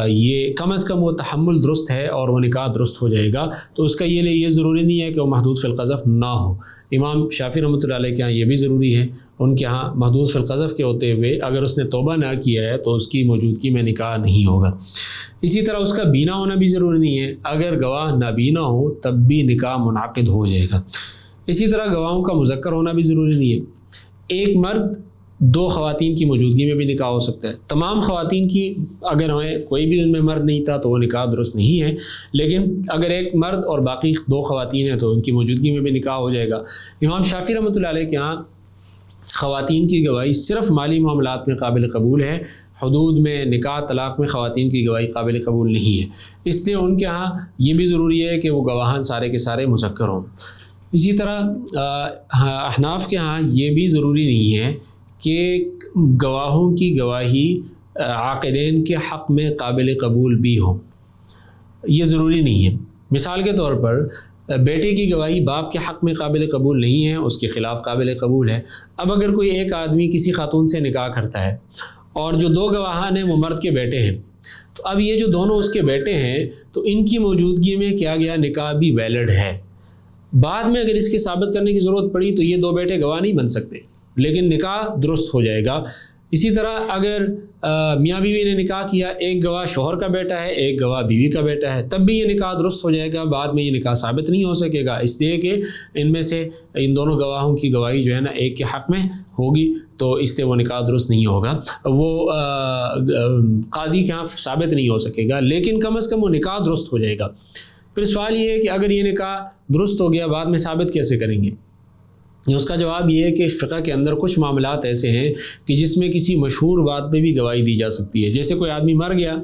یہ کم از کم وہ تحمل درست ہے اور وہ نکاح درست ہو جائے گا. تو اس کا یہ ضروری نہیں ہے کہ وہ محدود فی القذف نہ ہو. امام شافعی رحمۃ اللہ علیہ کے ہاں یہ بھی ضروری ہے. ان کے ہاں محدود فی القذف کے ہوتے ہوئے اگر اس نے توبہ نہ کیا ہے تو اس کی موجودگی میں نکاح نہیں ہوگا. اسی طرح اس کا بینا ہونا بھی ضروری نہیں ہے. اگر گواہ نابینا ہو تب بھی نکاح منعقد ہو جائے گا. اسی طرح گواہوں کا مذکر ہونا بھی ضروری نہیں ہے. ایک مرد 2 خواتین کی موجودگی میں بھی نکاح ہو سکتا ہے. تمام خواتین کی اگر ہوئے کوئی بھی ان میں مرد نہیں تھا تو وہ نکاح درست نہیں ہے، لیکن اگر ایک مرد اور باقی 2 خواتین ہیں تو ان کی موجودگی میں بھی نکاح ہو جائے گا. امام شافعی رحمۃ اللہ علیہ کے ہاں خواتین کی گواہی صرف مالی معاملات میں قابل قبول ہے. حدود میں نکاح طلاق میں خواتین کی گواہی قابل قبول نہیں ہے. اس لیے ان کے ہاں یہ بھی ضروری ہے کہ وہ گواہان سارے کے سارے مذکر ہوں. اسی طرح احناف کے ہاں یہ بھی ضروری نہیں ہے کہ گواہوں کی گواہی عاقدین کے حق میں قابل قبول بھی ہو. یہ ضروری نہیں ہے. مثال کے طور پر بیٹے کی گواہی باپ کے حق میں قابل قبول نہیں ہے، اس کے خلاف قابل قبول ہے. اب اگر کوئی ایک آدمی کسی خاتون سے نکاح کرتا ہے اور جو 2 گواہان ہیں وہ مرد کے بیٹے ہیں، تو اب یہ جو دونوں اس کے بیٹے ہیں تو ان کی موجودگی میں کیا گیا نکاح بھی ویلڈ ہے. بعد میں اگر اس کی ثابت کرنے کی ضرورت پڑی تو یہ 2 بیٹے گواہ نہیں بن سکتے، لیکن نکاح درست ہو جائے گا. اسی طرح اگر میاں بیوی نے نکاح کیا، ایک گواہ شوہر کا بیٹا ہے ایک گواہ بیوی کا بیٹا ہے، تب بھی یہ نکاح درست ہو جائے گا. بعد میں یہ نکاح ثابت نہیں ہو سکے گا، اس لیے کہ ان میں سے ان دونوں گواہوں کی گواہی جو ہے نا ایک کے حق میں ہوگی، تو اس سے وہ نکاح درست نہیں ہوگا، وہ قاضی کے ہاں ثابت نہیں ہو سکے گا، لیکن کم از کم وہ نکاح درست ہو جائے گا. پھر سوال یہ ہے کہ اگر یہ نکاح درست ہو گیا بعد میں ثابت کیسے کریں گے؟ اس کا جواب یہ ہے کہ فقہ کے اندر کچھ معاملات ایسے ہیں کہ جس میں کسی مشہور بات پہ بھی گواہی دی جا سکتی ہے. جیسے کوئی آدمی مر گیا،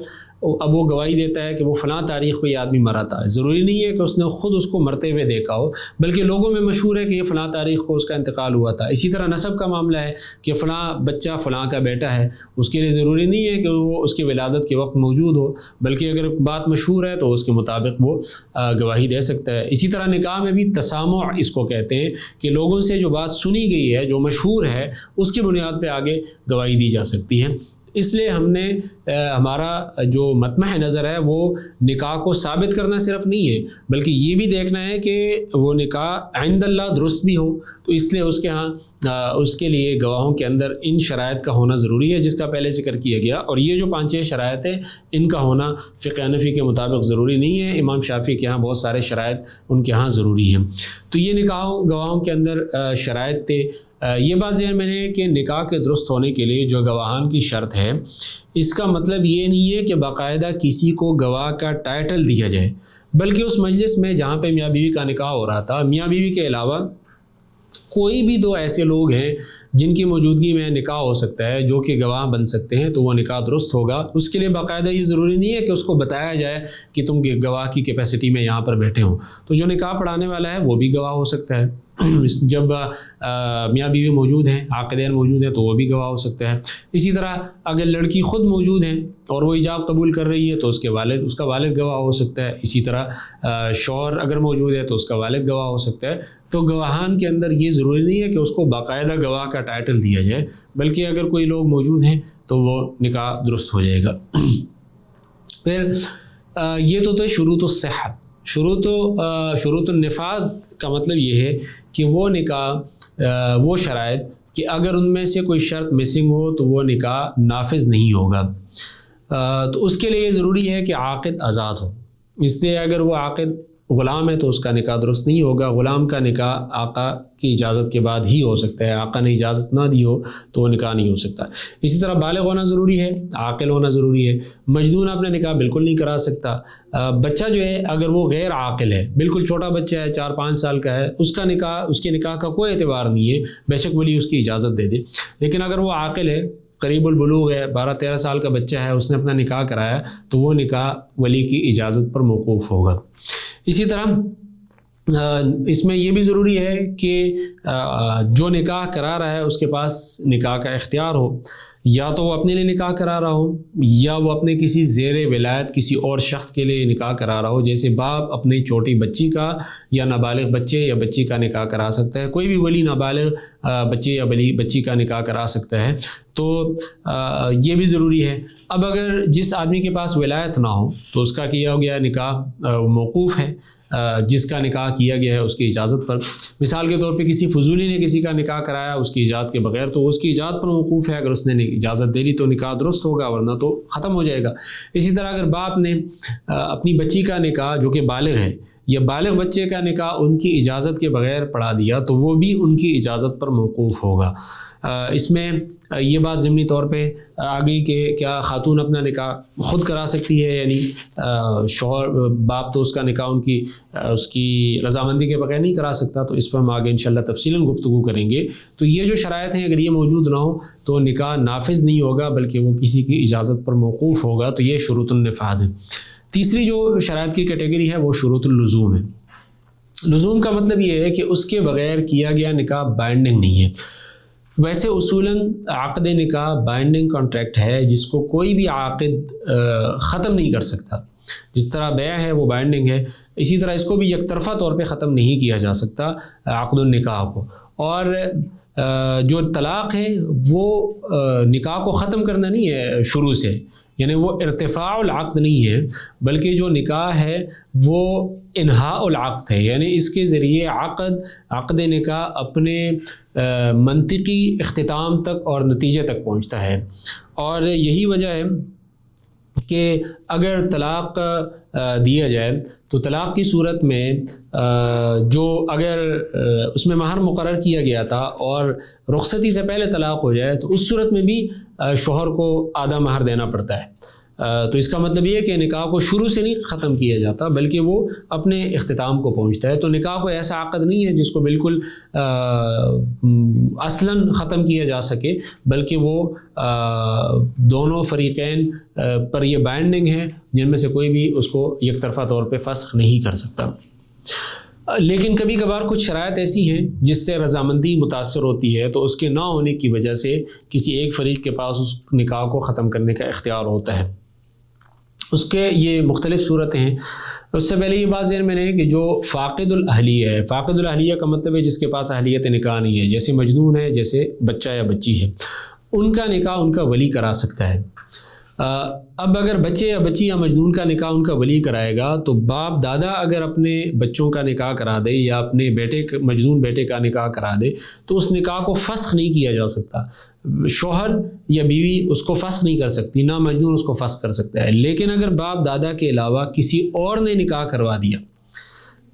اب وہ گواہی دیتا ہے کہ وہ فلاں تاریخ کو یہ آدمی مرا تھا. ضروری نہیں ہے کہ اس نے خود اس کو مرتے ہوئے دیکھا ہو، بلکہ لوگوں میں مشہور ہے کہ یہ فلاں تاریخ کو اس کا انتقال ہوا تھا. اسی طرح نسب کا معاملہ ہے کہ فلاں بچہ فلاں کا بیٹا ہے، اس کے لیے ضروری نہیں ہے کہ وہ اس کی ولادت کے وقت موجود ہو، بلکہ اگر بات مشہور ہے تو اس کے مطابق وہ گواہی دے سکتا ہے. اسی طرح نکاح میں بھی تسامع اس کو کہتے ہیں کہ لوگوں سے جو بات سنی گئی ہے جو مشہور ہے اس کی بنیاد پہ آگے گواہی دی جا سکتی ہے. اس لیے ہم نے ہمارا جو مطمح نظر ہے وہ نکاح کو ثابت کرنا صرف نہیں ہے بلکہ یہ بھی دیکھنا ہے کہ وہ نکاح عند اللہ درست بھی ہو. تو اس لیے اس کے ہاں اس کے لیے گواہوں کے اندر ان شرائط کا ہونا ضروری ہے جس کا پہلے ذکر کیا گیا. اور یہ جو 5-6 شرائط ہیں ان کا ہونا فقہ حنفی کے مطابق ضروری نہیں ہے. امام شافعی کے ہاں بہت سارے شرائط ان کے ہاں ضروری ہیں. تو یہ نکاح گواہوں کے اندر شرائط تھے. یہ بات ذہن میں ہے کہ نکاح کے درست ہونے کے لیے جو گواہان کی شرط ہے اس کا مطلب یہ نہیں ہے کہ باقاعدہ کسی کو گواہ کا ٹائٹل دیا جائے بلکہ اس مجلس میں جہاں پہ میاں بیوی کا نکاح ہو رہا تھا میاں بیوی کے علاوہ کوئی بھی 2 ایسے لوگ ہیں جن کی موجودگی میں نکاح ہو سکتا ہے جو کہ گواہ بن سکتے ہیں تو وہ نکاح درست ہوگا. اس کے لیے باقاعدہ یہ ضروری نہیں ہے کہ اس کو بتایا جائے کہ تم گواہ کی کیپیسٹی میں یہاں پر بیٹھے ہوں. تو جو نکاح پڑھانے والا ہے وہ بھی گواہ ہو سکتا ہے. جب میاں بیوی موجود ہیں عاقدین موجود ہیں تو وہ بھی گواہ ہو سکتا ہے. اسی طرح اگر لڑکی خود موجود ہیں اور وہ حجاب قبول کر رہی ہے تو اس کا والد گواہ ہو سکتا ہے. اسی طرح شوہر اگر موجود ہے تو اس کا والد گواہ ہو سکتا ہے. تو گواہان کے اندر یہ ضروری نہیں ہے کہ اس کو باقاعدہ گواہ کا ٹائٹل دیا جائے بلکہ اگر کوئی لوگ موجود ہیں تو وہ نکاح درست ہو جائے گا. پھر یہ تو تھے شروط الصحت. شروط النفاذ کا مطلب یہ ہے کہ وہ نکاح وہ شرائط کہ اگر ان میں سے کوئی شرط مسنگ ہو تو وہ نکاح نافذ نہیں ہوگا. تو اس کے لیے یہ ضروری ہے کہ عاقد آزاد ہو. اس لیے اگر وہ عاقد غلام ہے تو اس کا نکاح درست نہیں ہوگا. غلام کا نکاح آقا کی اجازت کے بعد ہی ہو سکتا ہے. آقا نے اجازت نہ دی ہو تو وہ نکاح نہیں ہو سکتا. اسی طرح بالغ ہونا ضروری ہے, عاقل ہونا ضروری ہے. مجنون اپنے نکاح بالکل نہیں کرا سکتا. بچہ جو ہے اگر وہ غیر عاقل ہے, بالکل چھوٹا بچہ ہے 4-5 سال کا ہے, اس کے نکاح کا کوئی اعتبار نہیں ہے بے شک ولی اس کی اجازت دے دے. لیکن اگر وہ عاقل ہے, قریب البلوغ ہے, 12-13 سال کا بچہ ہے, اس نے اپنا نکاح کرایا تو وہ نکاح ولی کی اجازت پر موقوف ہوگا. اسی طرح اس میں یہ بھی ضروری ہے کہ جو نکاح کرا رہا ہے اس کے پاس نکاح کا اختیار ہو. یا تو وہ اپنے لیے نکاح کرا رہا ہو یا وہ اپنے کسی زیر ولایت کسی اور شخص کے لیے نکاح کرا رہا ہو. جیسے باپ اپنی چھوٹی بچی کا یا نابالغ بچے یا بچی کا نکاح کرا سکتا ہے. کوئی بھی ولی نابالغ بچے یا بچی کا نکاح کرا سکتا ہے. تو یہ بھی ضروری ہے. اب اگر جس آدمی کے پاس ولایت نہ ہو تو اس کا کیا گیا نکاح موقوف ہے. جس کا نکاح کیا گیا ہے اس کی اجازت پر. مثال کے طور پہ کسی فضولی نے کسی کا نکاح کرایا اس کی اجازت کے بغیر تو اس کی اجازت پر موقوف ہے. اگر اس نے اجازت دے دی تو نکاح درست ہوگا ورنہ تو ختم ہو جائے گا. اسی طرح اگر باپ نے اپنی بچی کا نکاح جو کہ بالغ ہے یا بالغ بچے کا نکاح ان کی اجازت کے بغیر پڑھا دیا تو وہ بھی ان کی اجازت پر موقوف ہوگا. اس میں یہ بات ضمنی طور پہ آ گئی کہ کیا خاتون اپنا نکاح خود کرا سکتی ہے, یعنی شوہر باپ تو اس کا نکاح اس کی رضامندی کے بغیر نہیں کرا سکتا. تو اس پر ہم آگے انشاءاللہ تفصیلاً گفتگو کریں گے. تو یہ جو شرائط ہیں اگر یہ موجود نہ ہو تو نکاح نافذ نہیں ہوگا بلکہ وہ کسی کی اجازت پر موقوف ہوگا. تو یہ شروط النفاذ ہے. تیسری جو شرائط کی کیٹیگری ہے وہ شروط اللزوم ہے. لزوم کا مطلب یہ ہے کہ اس کے بغیر کیا گیا نکاح بائنڈنگ نہیں ہے. ویسے اصولاً عقد نکاح بائنڈنگ کانٹریکٹ ہے جس کو کوئی بھی عاقد ختم نہیں کر سکتا. جس طرح بیع ہے وہ بائنڈنگ ہے, اسی طرح اس کو بھی یک طرفہ طور پہ ختم نہیں کیا جا سکتا عقد النکاح کو. اور جو طلاق ہے وہ نکاح کو ختم کرنا نہیں ہے شروع سے, یعنی وہ ارتفاع العقد نہیں ہے بلکہ جو نکاح ہے وہ انہاء العقد ہے. یعنی اس کے ذریعے عقد نکاح اپنے منطقی اختتام تک اور نتیجے تک پہنچتا ہے. اور یہی وجہ ہے کہ اگر طلاق دیا جائے تو طلاق کی صورت میں جو اگر اس میں مہر مقرر کیا گیا تھا اور رخصتی سے پہلے طلاق ہو جائے تو اس صورت میں بھی شوہر کو آدھا مہر دینا پڑتا ہے. تو اس کا مطلب یہ ہے کہ نکاح کو شروع سے نہیں ختم کیا جاتا بلکہ وہ اپنے اختتام کو پہنچتا ہے. تو نکاح کو ایسا عقد نہیں ہے جس کو بالکل اصلاً ختم کیا جا سکے بلکہ وہ دونوں فریقین پر یہ بائنڈنگ ہے جن میں سے کوئی بھی اس کو یک طرفہ طور پہ فسخ نہیں کر سکتا. لیکن کبھی کبھار کچھ شرائط ایسی ہیں جس سے رضامندی متاثر ہوتی ہے تو اس کے نہ ہونے کی وجہ سے کسی ایک فریق کے پاس اس نکاح کو ختم کرنے کا اختیار ہوتا ہے. اس کے یہ مختلف صورتیں ہیں. اس سے پہلے یہ بات ذہن میں رہے کہ جو فاقد الاہلیہ ہے, فاقد الاہلیہ کا مطلب ہے جس کے پاس اہلیت نکاح نہیں ہے, جیسے مجنون ہے, جیسے بچہ یا بچی ہے. ان کا نکاح ان کا ولی کرا سکتا ہے۔ اب اگر بچے یا بچی یا مجنون کا نکاح ان کا ولی کرائے گا تو باپ دادا اگر اپنے بچوں کا نکاح کرا دے یا اپنے مجنون بیٹے کا نکاح کرا دے تو اس نکاح کو فسخ نہیں کیا جا سکتا۔ شوہر یا بیوی اس کو فسخ نہیں کر سکتی، نہ مجنون اس کو فسخ کر سکتا ہے۔ لیکن اگر باپ دادا کے علاوہ کسی اور نے نکاح کروا دیا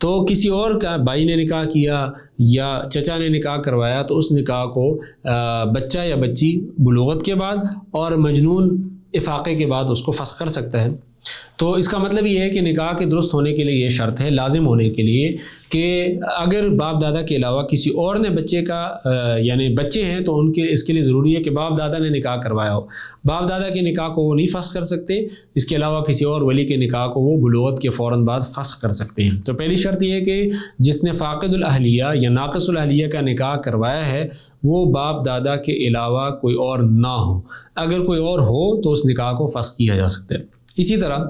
تو کسی اور کا بھائی نے نکاح کیا یا چچا نے نکاح کروایا تو اس نکاح کو بچہ یا بچی بلوغت کے بعد اور مجنون افاقے کے بعد اس کو فسخ کر سکتا ہے۔ تو اس کا مطلب یہ ہے کہ نکاح کے درست ہونے کے لیے یہ شرط ہے، لازم ہونے کے لیے، کہ اگر باپ دادا کے علاوہ کسی اور نے بچے کا یعنی بچے ہیں تو اس کے لیے ضروری ہے کہ باپ دادا نے نکاح کروایا ہو۔ باپ دادا کے نکاح کو وہ نہیں فسخ کر سکتے، اس کے علاوہ کسی اور ولی کے نکاح کو وہ بلوغت کے فوراً بعد فسخ کر سکتے ہیں۔ تو پہلی شرط یہ ہے کہ جس نے فاقد الاہلیہ یا ناقص الاہلیہ کا نکاح کروایا ہے وہ باپ دادا کے علاوہ کوئی اور نہ ہو۔ اگر کوئی اور ہو تو اس نکاح کو فسخ کیا جا سکتا ہے۔ اسی طرح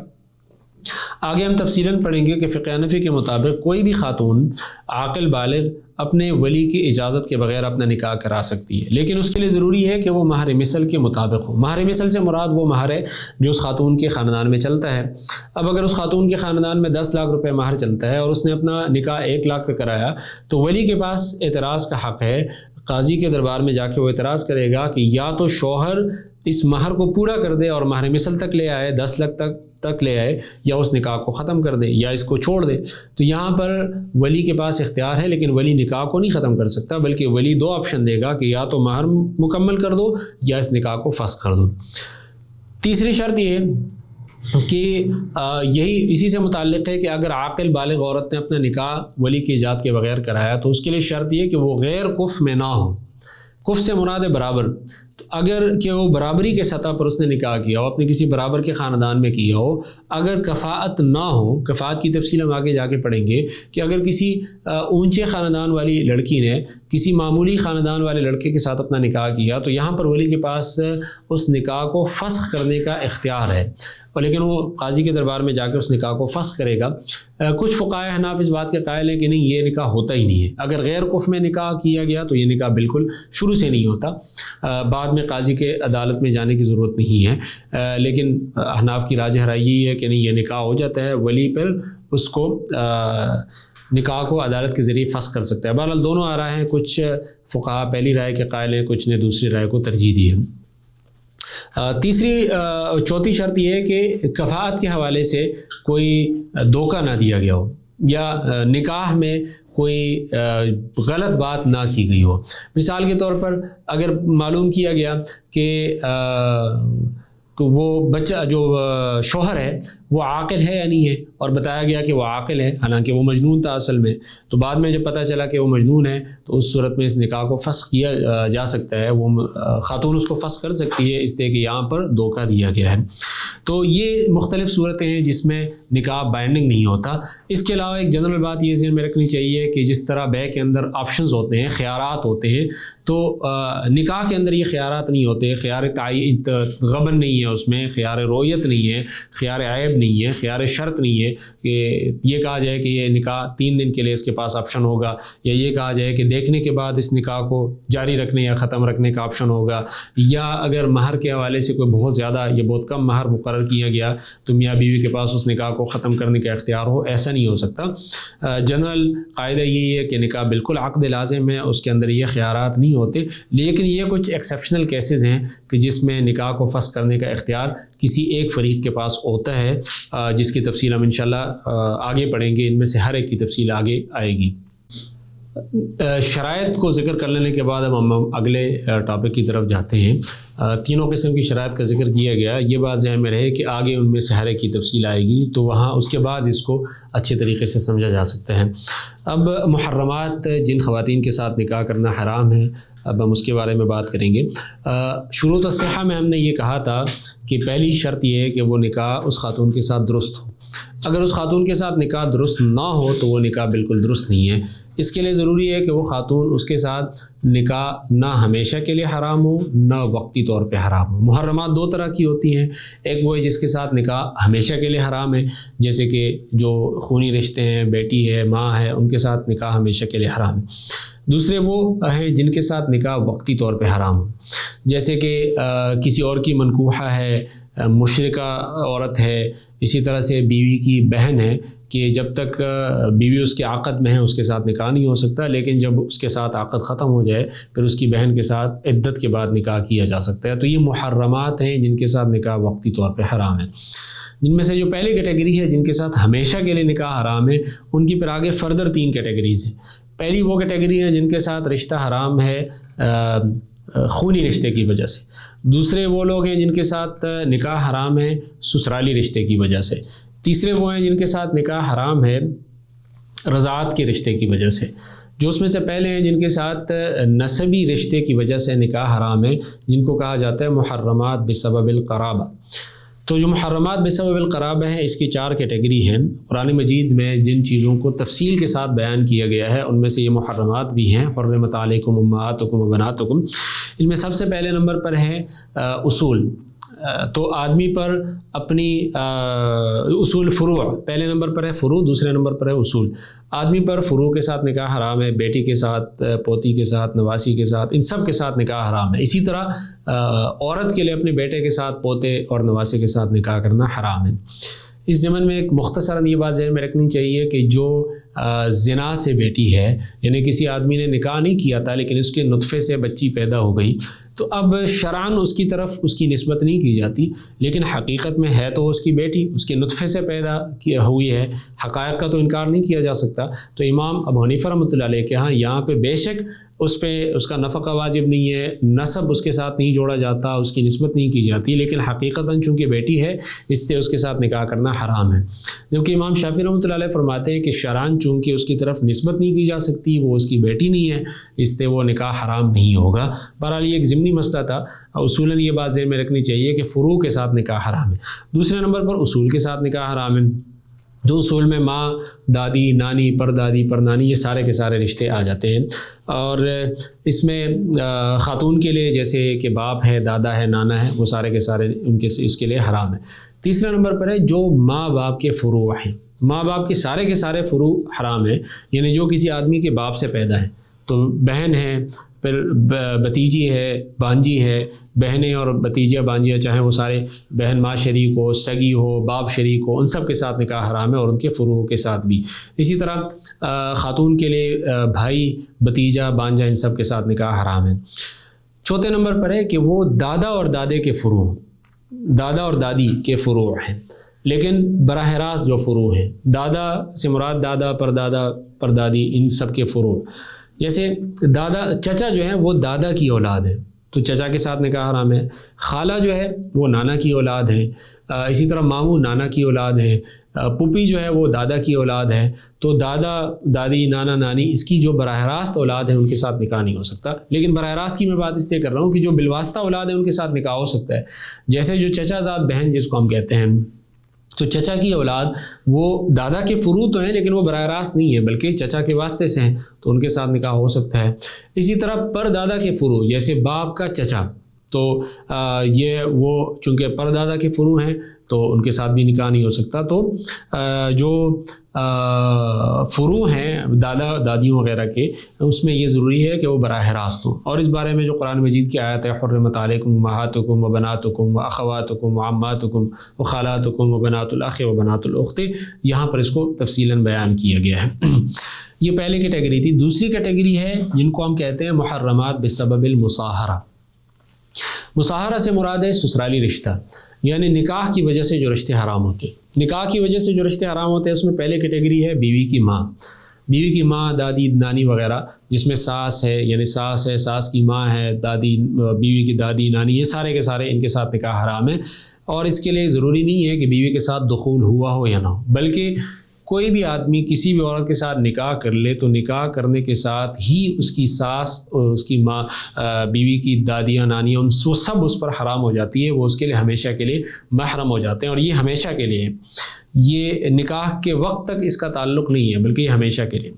آگے ہم تفصیلاً پڑھیں گے کہ فقہ حنفی کے مطابق کوئی بھی خاتون عاقل بالغ اپنے ولی کی اجازت کے بغیر اپنا نکاح کرا سکتی ہے، لیکن اس کے لیے ضروری ہے کہ وہ مہر مثل کے مطابق ہو۔ مہر مثل سے مراد وہ مہر ہے جو اس خاتون کے خاندان میں چلتا ہے۔ اب اگر اس خاتون کے خاندان میں 10 لاکھ روپے مہر چلتا ہے اور اس نے اپنا نکاح 1 لاکھ پہ کرایا تو ولی کے پاس اعتراض کا حق ہے۔ قاضی کے دربار میں جا کے وہ اعتراض کرے گا کہ یا تو شوہر اس مہر کو پورا کر دے اور مہر مثل تک لے آئے، 10 لاکھ تک لے آئے، یا اس نکاح کو ختم کر دے یا اس کو چھوڑ دے۔ تو یہاں پر ولی کے پاس اختیار ہے، لیکن ولی نکاح کو نہیں ختم کر سکتا، بلکہ ولی 2 آپشن دے گا کہ یا تو مہر مکمل کر دو یا اس نکاح کو فسخ کر دو۔ تیسری شرط یہ کہ یہی اسی سے متعلق ہے کہ اگر عاقل بالغ عورت نے اپنا نکاح ولی کی اجازت کے بغیر کرایا تو اس کے لیے شرط یہ کہ وہ غیر کف میں نہ ہو۔ کف سے مراد ہے برابر، تو اگر کہ وہ برابری کے سطح پر اس نے نکاح کیا ہو، اپنے کسی برابر کے خاندان میں کیا ہو۔ اگر کفاءت نہ ہو، کفاءت کی تفصیل ہم آگے جا کے پڑھیں گے کہ اگر کسی اونچے خاندان والی لڑکی نے کسی معمولی خاندان والے لڑکے کے ساتھ اپنا نکاح کیا تو یہاں پر ولی کے پاس اس نکاح کو فسخ کرنے کا اختیار ہے، اور لیکن وہ قاضی کے دربار میں جا کے اس نکاح کو فسخ کرے گا۔ کچھ فقہائے حناف اس بات کے قائل ہیں کہ نہیں، یہ نکاح ہوتا ہی نہیں ہے۔ اگر غیر کف میں نکاح کیا گیا تو یہ نکاح بالکل شروع سے نہیں ہوتا، بعد میں قاضی کے عدالت میں جانے کی ضرورت نہیں ہے۔ لیکن حناف کی راجح رائے یہ ہے کہ نہیں، یہ نکاح ہو جاتا ہے، ولی پر اس کو نکاح کو عدالت کے ذریعے فسخ کر سکتا ہے۔ بہرحال دونوں آ رہے ہیں، کچھ فقہا پہلی رائے کے قائل ہیں، کچھ نے دوسری رائے کو ترجیح دی ہے۔ چوتھی شرط یہ ہے کہ کفاءت کے حوالے سے کوئی دھوکہ نہ دیا گیا ہو یا نکاح میں کوئی غلط بات نہ کی گئی ہو۔ مثال کے طور پر اگر معلوم کیا گیا کہ وہ بچہ جو شوہر ہے وہ عاقل ہے یا نہیں ہے، اور بتایا گیا کہ وہ عاقل ہے حالانکہ وہ مجنون تھا اصل میں، تو بعد میں جب پتہ چلا کہ وہ مجنون ہے تو اس صورت میں اس نکاح کو فسخ کیا جا سکتا ہے، وہ خاتون اس کو فسخ کر سکتی ہے اس لیے کہ یہاں پر دھوکہ دیا گیا ہے۔ تو یہ مختلف صورتیں ہیں جس میں نکاح بائنڈنگ نہیں ہوتا۔ اس کے علاوہ ایک جنرل بات یہ ذہن میں رکھنی چاہیے کہ جس طرح بے کے اندر آپشنز ہوتے ہیں، خیارات ہوتے ہیں، تو نکاح کے اندر یہ خیارات نہیں ہوتے۔ خیار تعین غبن نہیں ہے، اس میں خیار رویت نہیں ہے، خیار عیب نہیں ہے، خیار شرط نہیں ہے کہ یہ کہا جائے کہ یہ نکاح 3 دن کے لیے اس کے پاس آپشن ہوگا، یا یہ کہا جائے کہ دیکھنے کے بعد اس نکاح کو جاری رکھنے یا ختم رکھنے کا آپشن ہوگا، یا اگر مہر کے حوالے سے کوئی بہت زیادہ یا بہت کم مہر مقرر کیا گیا تو میاں بیوی کے پاس اس نکاح کو ختم کرنے کا اختیار ہو، ایسا نہیں ہو سکتا۔ جنرل قاعدہ یہی ہے کہ نکاح بالکل عقد لازم ہے، اس کے اندر یہ خیارات نہیں ہوتے، لیکن یہ کچھ ایکسیپشنل کیسز ہیں کہ جس میں نکاح کو فسخ کرنے کا اختیار کسی ایک فریق کے پاس ہوتا ہے، جس کی تفصیل ہم انشاءاللہ آگے پڑھیں گے۔ ان میں سے ہر ایک کی تفصیل آگے آئے گی۔ شرائط کو ذکر کر لینے کے بعد ہم اگلے ٹاپک کی طرف جاتے ہیں۔ تینوں قسم کی شرائط کا ذکر کیا گیا، یہ بات ذہن میں رہے کہ آگے ان میں سے ہر ایک کی تفصیل آئے گی، تو وہاں اس کے بعد اس کو اچھے طریقے سے سمجھا جا سکتا ہے۔ اب محرمات، جن خواتین کے ساتھ نکاح کرنا حرام ہے، اب ہم اس کے بارے میں بات کریں گے۔ شروط الصحہ میں ہم نے یہ کہا تھا کہ پہلی شرط یہ ہے کہ وہ نکاح اس خاتون کے ساتھ درست ہو۔ اگر اس خاتون کے ساتھ نکاح درست نہ ہو تو وہ نکاح بالکل درست نہیں ہے۔ اس کے لیے ضروری ہے کہ وہ خاتون اس کے ساتھ نکاح نہ ہمیشہ کے لیے حرام ہو نہ وقتی طور پہ حرام ہو۔ محرمات دو طرح کی ہوتی ہیں، ایک وہ ہے جس کے ساتھ نکاح ہمیشہ کے لیے حرام ہے، جیسے کہ جو خونی رشتے ہیں، بیٹی ہے، ماں ہے، ان کے ساتھ نکاح ہمیشہ کے لیے حرام ہے۔ دوسرے وہ ہیں جن کے ساتھ نکاح وقتی طور پہ حرام ہو، جیسے کہ کسی اور کی منکوحہ ہے، مشرکہ عورت ہے، اسی طرح سے بیوی کی بہن ہے کہ جب تک بیوی اس کے عقد میں ہے اس کے ساتھ نکاح نہیں ہو سکتا، لیکن جب اس کے ساتھ عقد ختم ہو جائے پھر اس کی بہن کے ساتھ عدت کے بعد نکاح کیا جا سکتا ہے۔ تو یہ محرمات ہیں جن کے ساتھ نکاح وقتی طور پہ حرام ہے۔ جن میں سے جو پہلی کیٹیگری ہے جن کے ساتھ ہمیشہ کے لیے نکاح حرام ہے، ان کی پھر آگے فردر 3 کیٹیگریز ہیں۔ پہلی وہ کیٹیگری ہے جن کے ساتھ رشتہ حرام ہے خونی رشتے کی وجہ سے، دوسرے وہ لوگ ہیں جن کے ساتھ نکاح حرام ہے سسرالی رشتے کی وجہ سے، تیسرے وہ ہیں جن کے ساتھ نکاح حرام ہے رضاعت کے رشتے کی وجہ سے، جو اس میں سے پہلے ہیں جن کے ساتھ نسبی رشتے کی وجہ سے نکاح حرام ہے، جن کو کہا جاتا ہے محرمات بسبب القرابہ۔ تو جو محرمات بسبب القرابہ ہیں اس کی 4 کیٹیگری ہیں۔ قرآن مجید میں جن چیزوں کو تفصیل کے ساتھ بیان کیا گیا ہے ان میں سے یہ محرمات بھی ہیں۔ حرمت علیکم امہاتکم وبناتکم، ان میں سب سے پہلے نمبر پر ہے اصول۔ تو آدمی پر اپنی اصول فروع، پہلے نمبر پر ہے فروع، دوسرے نمبر پر ہے اصول۔ آدمی پر فروع کے ساتھ نکاح حرام ہے، بیٹی کے ساتھ، پوتی کے ساتھ، نواسی کے ساتھ، ان سب کے ساتھ نکاح حرام ہے۔ اسی طرح عورت کے لیے اپنے بیٹے کے ساتھ، پوتے اور نواسی کے ساتھ نکاح کرنا حرام ہے۔ اس ضمن میں ایک مختصراً یہ بات ذہن میں رکھنی چاہیے کہ جو زنا سے بیٹی ہے، یعنی کسی آدمی نے نکاح نہیں کیا تھا لیکن اس کے نطفے سے بچی پیدا ہو گئی، تو اب شرعاً اس کی طرف اس کی نسبت نہیں کی جاتی، لیکن حقیقت میں ہے تو اس کی بیٹی، اس کے نطفے سے پیدا ہوئی ہے، حقائق کا تو انکار نہیں کیا جا سکتا۔ تو امام ابو حنیفہ رحمۃ اللہ علیہ کے ہاں یہاں پہ بے شک اس پہ اس کا نفقہ واجب نہیں ہے، نسب اس کے ساتھ نہیں جوڑا جاتا، اس کی نسبت نہیں کی جاتی، لیکن حقیقتاً چونکہ بیٹی ہے اس سے اس کے ساتھ نکاح کرنا حرام ہے۔ جبکہ امام شافعی رحمۃ اللہ علیہ فرماتے ہیں کہ شرعاً چونکہ اس کی طرف نسبت نہیں کی جا سکتی، وہ اس کی بیٹی نہیں ہے، اس سے وہ نکاح حرام نہیں ہوگا۔ بہرحال یہ ایک ضمنی مسئلہ تھا، اصولاً یہ بات ذہن میں رکھنی چاہیے کہ فروع کے ساتھ نکاح حرام ہے۔ دوسرے نمبر پر اصول کے ساتھ نکاح حرام ہے، جو اصول میں ماں، دادی، نانی، پردادی، پرنانی، یہ سارے کے سارے رشتے آ جاتے ہیں۔ اور اس میں خاتون کے لیے جیسے کہ باپ ہے، دادا ہے، نانا ہے، وہ سارے کے سارے ان کے اس کے لیے حرام ہے۔ تیسرے نمبر پر ہے جو ماں باپ کے فروع ہیں، ماں باپ کے سارے فروع حرام ہیں، یعنی جو کسی آدمی کے باپ سے پیدا ہے، تو بہن ہے، پھر بتیجی ہے، بانجی ہے، بہنیں اور بتیجیاں بانجیاں چاہیں وہ سارے بہن ماں شریک ہو، سگی ہو، باپ شریک ہو، ان سب کے ساتھ نکاح حرام ہے، اور ان کے فروع کے ساتھ بھی۔ اسی طرح خاتون کے لیے بھائی، بتیجا، بانجا، ان سب کے ساتھ نکاح حرام ہے۔ چوتھے نمبر پر ہے کہ وہ دادا اور دادے کے فروع، دادا اور دادی کے فروع ہیں، لیکن براہ راست جو فروع ہیں، دادا سے مراد دادا، پردادا، پردادی، ان سب کے فروع، جیسے دادا، چچا جو ہے وہ دادا کی اولاد ہے تو چچا کے ساتھ نکاح حرام ہے، خالہ جو ہے وہ نانا کی اولاد ہے، اسی طرح ماموں نانا کی اولاد ہے، پھوپھی جو ہے وہ دادا کی اولاد ہے، تو دادا، دادی، نانا، نانی، اس کی جو براہ راست اولاد ہے ان کے ساتھ نکاح نہیں ہو سکتا۔ لیکن براہ راست کی میں بات اس سے کر رہا ہوں کہ جو بالواسطہ اولاد ہے ان کے ساتھ نکاح ہو سکتا ہے، جیسے جو چچا زاد بہن جس کو ہم کہتے ہیں، تو چچا کی اولاد وہ دادا کے فروع تو ہیں لیکن وہ براہ راست نہیں ہے بلکہ چچا کے واسطے سے ہیں، تو ان کے ساتھ نکاح ہو سکتا ہے۔ اسی طرح پر دادا کے فروع، جیسے باپ کا چچا، تو یہ وہ چونکہ پر دادا کے فروع ہیں تو ان کے ساتھ بھی نکاح نہیں ہو سکتا۔ تو جو فروع ہیں دادا دادیوں وغیرہ کے، اس میں یہ ضروری ہے کہ وہ براہ راست ہوں، اور اس بارے میں جو قرآن مجید کی آیت ہے حرمت علیکم امہاتکم وبناتکم واخواتکم وعماتکم وخالاتکم وبنات الاخ وبنات الاخت، یہاں پر اس کو تفصیلاً بیان کیا گیا ہے۔ یہ پہلی کیٹیگری تھی۔ دوسری کیٹیگری ہے جن کو ہم کہتے ہیں محرمات بسبب المصاہرہ۔ مصاہرہ سے مراد ہے سسرالی رشتہ، یعنی نکاح کی وجہ سے جو رشتے حرام ہوتے ہیں۔ نکاح کی وجہ سے جو رشتے حرام ہوتے ہیں اس میں پہلے کیٹیگری ہے بیوی کی ماں، بیوی کی ماں، دادی، نانی وغیرہ، جس میں ساس ہے، یعنی ساس ہے، ساس کی ماں ہے، دادی، بیوی کی دادی، نانی، یہ سارے کے سارے ان کے ساتھ نکاح حرام ہے۔ اور اس کے لیے ضروری نہیں ہے کہ بیوی کے ساتھ دخول ہوا ہو یا نہ ہو، بلکہ کوئی بھی آدمی کسی بھی عورت کے ساتھ نکاح کر لے تو نکاح کرنے کے ساتھ ہی اس کی ساس اور اس کی ماں، بیوی کی دادیاں، نانیاں، وہ سب اس پر حرام ہو جاتی ہے، وہ اس کے لیے ہمیشہ کے لیے محرم ہو جاتے ہیں، اور یہ ہمیشہ کے لیے ہے، یہ نکاح کے وقت تک اس کا تعلق نہیں ہے بلکہ یہ ہمیشہ کے لیے۔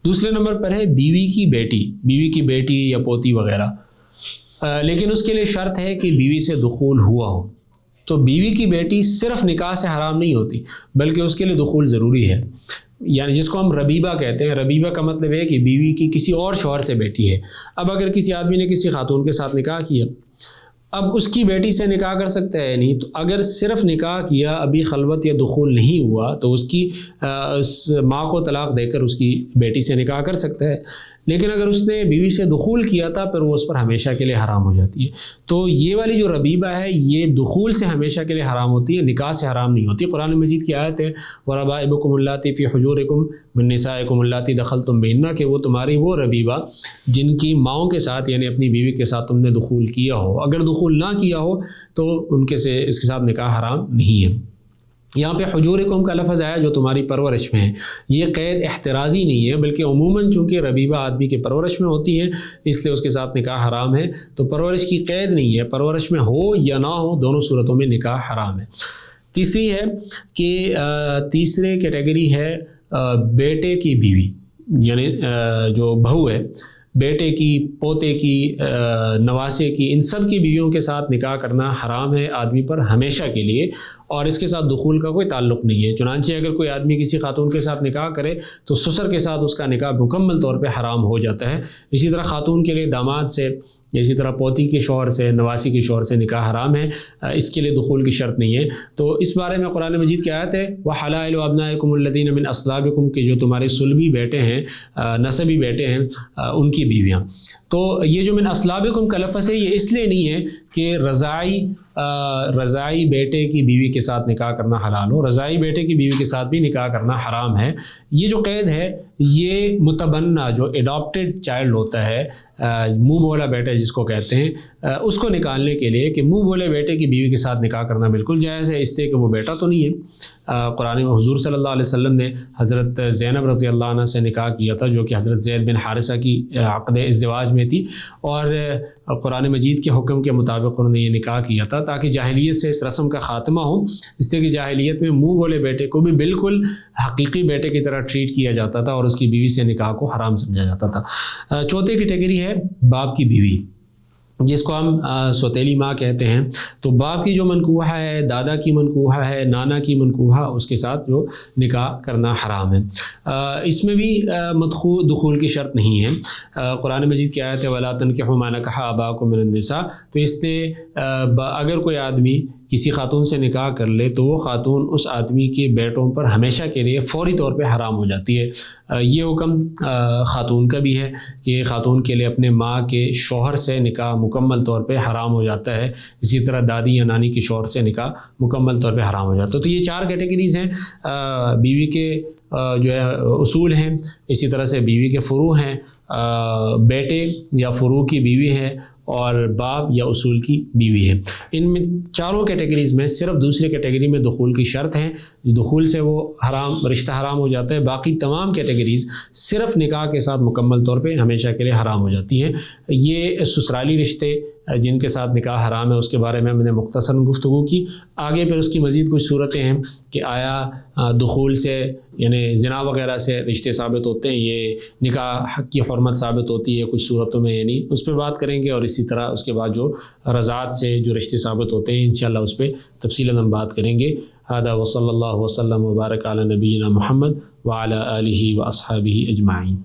دوسرے نمبر پر ہے بیوی کی بیٹی یا پوتی وغیرہ، لیکن اس کے لیے شرط ہے کہ بیوی سے دخول ہوا ہو. تو بیوی کی بیٹی صرف نکاح سے حرام نہیں ہوتی بلکہ اس کے لیے دخول ضروری ہے. یعنی جس کو ہم ربیبہ کہتے ہیں، ربیبہ کا مطلب ہے کہ بیوی کی کسی اور شوہر سے بیٹی ہے. اب اگر کسی آدمی نے کسی خاتون کے ساتھ نکاح کیا، اب اس کی بیٹی سے نکاح کر سکتا ہے نہیں. تو اگر صرف نکاح کیا، ابھی خلوت یا دخول نہیں ہوا، تو اس کی ماں کو طلاق دے کر اس کی بیٹی سے نکاح کر سکتا ہے. لیکن اگر اس نے بیوی سے دخول کیا تھا پھر وہ اس پر ہمیشہ کے لیے حرام ہو جاتی ہے. تو یہ والی جو ربیبہ ہے یہ دخول سے ہمیشہ کے لیے حرام ہوتی ہے، نکاح سے حرام نہیں ہوتی. قرآن مجید کی آیت ہے وَرَبَائِبُكُمُ اللَّاتِي فِي حُجُورِكُم مِّن نِّسَائِكُمُ اللَّاتِي دَخَلْتُم بِهِنَّ، کہ وہ تمہاری وہ ربیبہ جن کی ماؤں کے ساتھ یعنی اپنی بیوی کے ساتھ تم نے دخول کیا ہو. اگر دخول نہ کیا ہو تو ان کے سے اس کے ساتھ نکاح حرام نہیں ہے. یہاں پہ حجورکم کا لفظ آیا جو تمہاری پرورش میں ہے. یہ قید احترازی نہیں ہے بلکہ عموماً چونکہ ربیبہ آدمی کی پرورش میں ہوتی ہے اس لیے اس کے ساتھ نکاح حرام ہے. تو پرورش کی قید نہیں ہے، پرورش میں ہو یا نہ ہو دونوں صورتوں میں نکاح حرام ہے. تیسری ہے کہ تیسرے کیٹیگری ہے بیٹے کی بیوی، یعنی جو بہو ہے، بیٹے کی، پوتے کی، نواسے کی، ان سب کی بیویوں کے ساتھ نکاح کرنا حرام ہے آدمی پر ہمیشہ کے لیے، اور اس کے ساتھ دخول کا کوئی تعلق نہیں ہے. چنانچہ اگر کوئی آدمی کسی خاتون کے ساتھ نکاح کرے تو سسر کے ساتھ اس کا نکاح مکمل طور پہ حرام ہو جاتا ہے. اسی طرح خاتون کے لیے داماد سے، اسی طرح پوتی کے شوہر سے، نواسی کے شوہر سے نکاح حرام ہے، اس کے لیے دخول کی شرط نہیں ہے. تو اس بارے میں قرآن مجید کی آیت ہے وَحَلَائِلُ أَبْنَائِكُمُ الَّذِينَ مِنْ أَصْلَابِكُمْ، کہ جو تمہارے صلبی بیٹے ہیں، نسبی بیٹے ہیں، ان کی بیویاں. تو یہ جو من اصلابکم کا لفظ ہے یہ اس لیے نہیں ہے کہ رضاعی بیٹے کی بیوی کے ساتھ نکاح کرنا حلال ہو، رضاعی بیٹے کی بیوی کے ساتھ بھی نکاح کرنا حرام ہے. یہ جو قید ہے یہ متبنہ جو اڈاپٹڈ چائلڈ ہوتا ہے، منہ بولا بیٹا جس کو کہتے ہیں، اس کو نکالنے کے لیے کہ منہ بولے بیٹے کی بیوی کے ساتھ نکاح کرنا بالکل جائز ہے، اس لیے کہ وہ بیٹا تو نہیں ہے. قرآن میں حضور صلی اللہ علیہ وسلم نے حضرت زینب رضی اللہ عنہ سے نکاح کیا تھا جو کہ حضرت زید بن حارثہ کی عقد ازدواج میں تھی، اور قرآن مجید کے حکم کے مطابق انہوں نے یہ نکاح کیا تھا تاکہ جاہلیت سے اس رسم کا خاتمہ ہو. اس لیے کہ جاہلیت میں منہ بولے بیٹے کو بھی بالکل حقیقی بیٹے کی طرح ٹریٹ کیا جاتا تھا اور اس کی بیوی سے نکاح کو حرام سمجھا جاتا تھا. چوتھی کیٹیگری ہے باپ کی بیوی، جس کو ہم سوتیلی ماں کہتے ہیں. تو باپ کی جو منکوحہ ہے، دادا کی منکوحہ ہے، نانا کی منکوحہ، اس کے ساتھ جو نکاح کرنا حرام ہے. اس میں بھی دخول کی شرط نہیں ہے. قرآن مجید کی آیت ہے وَلَا تَنْكِحُوا مَا نَكَحَ آبَاؤُكُم مِّنَ النِّسَاءِ. تو اس سے اگر کوئی آدمی کسی خاتون سے نکاح کر لے تو وہ خاتون اس آدمی کے بیٹوں پر ہمیشہ کے لیے فوری طور پہ حرام ہو جاتی ہے. یہ حکم خاتون کا بھی ہے کہ خاتون کے لیے اپنے ماں کے شوہر سے نکاح مکمل طور پہ حرام ہو جاتا ہے. اسی طرح دادی یا نانی کے شوہر سے نکاح مکمل طور پہ حرام ہو جاتا ہے. تو یہ چار کیٹیگریز ہیں بیوی کے جو ہے اصول ہیں. اسی طرح سے بیوی کے فروع ہیں، بیٹے یا فروع کی بیوی ہے، اور باپ یا اصول کی بیوی ہے. ان میں چاروں کیٹیگریز میں صرف دوسری کیٹیگری میں دخول کی شرط ہے، دخول سے وہ رشتہ حرام ہو جاتا ہے. باقی تمام کیٹیگریز صرف نکاح کے ساتھ مکمل طور پہ ہمیشہ کے لیے حرام ہو جاتی ہیں. یہ سسرالی رشتے جن کے ساتھ نکاح حرام ہے اس کے بارے میں ہم نے مختصر گفتگو کی. آگے پھر اس کی مزید کچھ صورتیں ہیں کہ آیا دخول سے یعنی زنا وغیرہ سے رشتے ثابت ہوتے ہیں، یہ نکاح کی حرمت ثابت ہوتی ہے کچھ صورتوں میں، یعنی اس پہ بات کریں گے. اور اسی طرح اس کے بعد جو رضاعت سے جو رشتے ثابت ہوتے ہیں انشاءاللہ اس پہ تفصیلاً ہم بات کریں گے. هذا وصلی اللہ وسلم وبارک علی نبینا محمد وعلی آلہ واصحابہ اجمعین.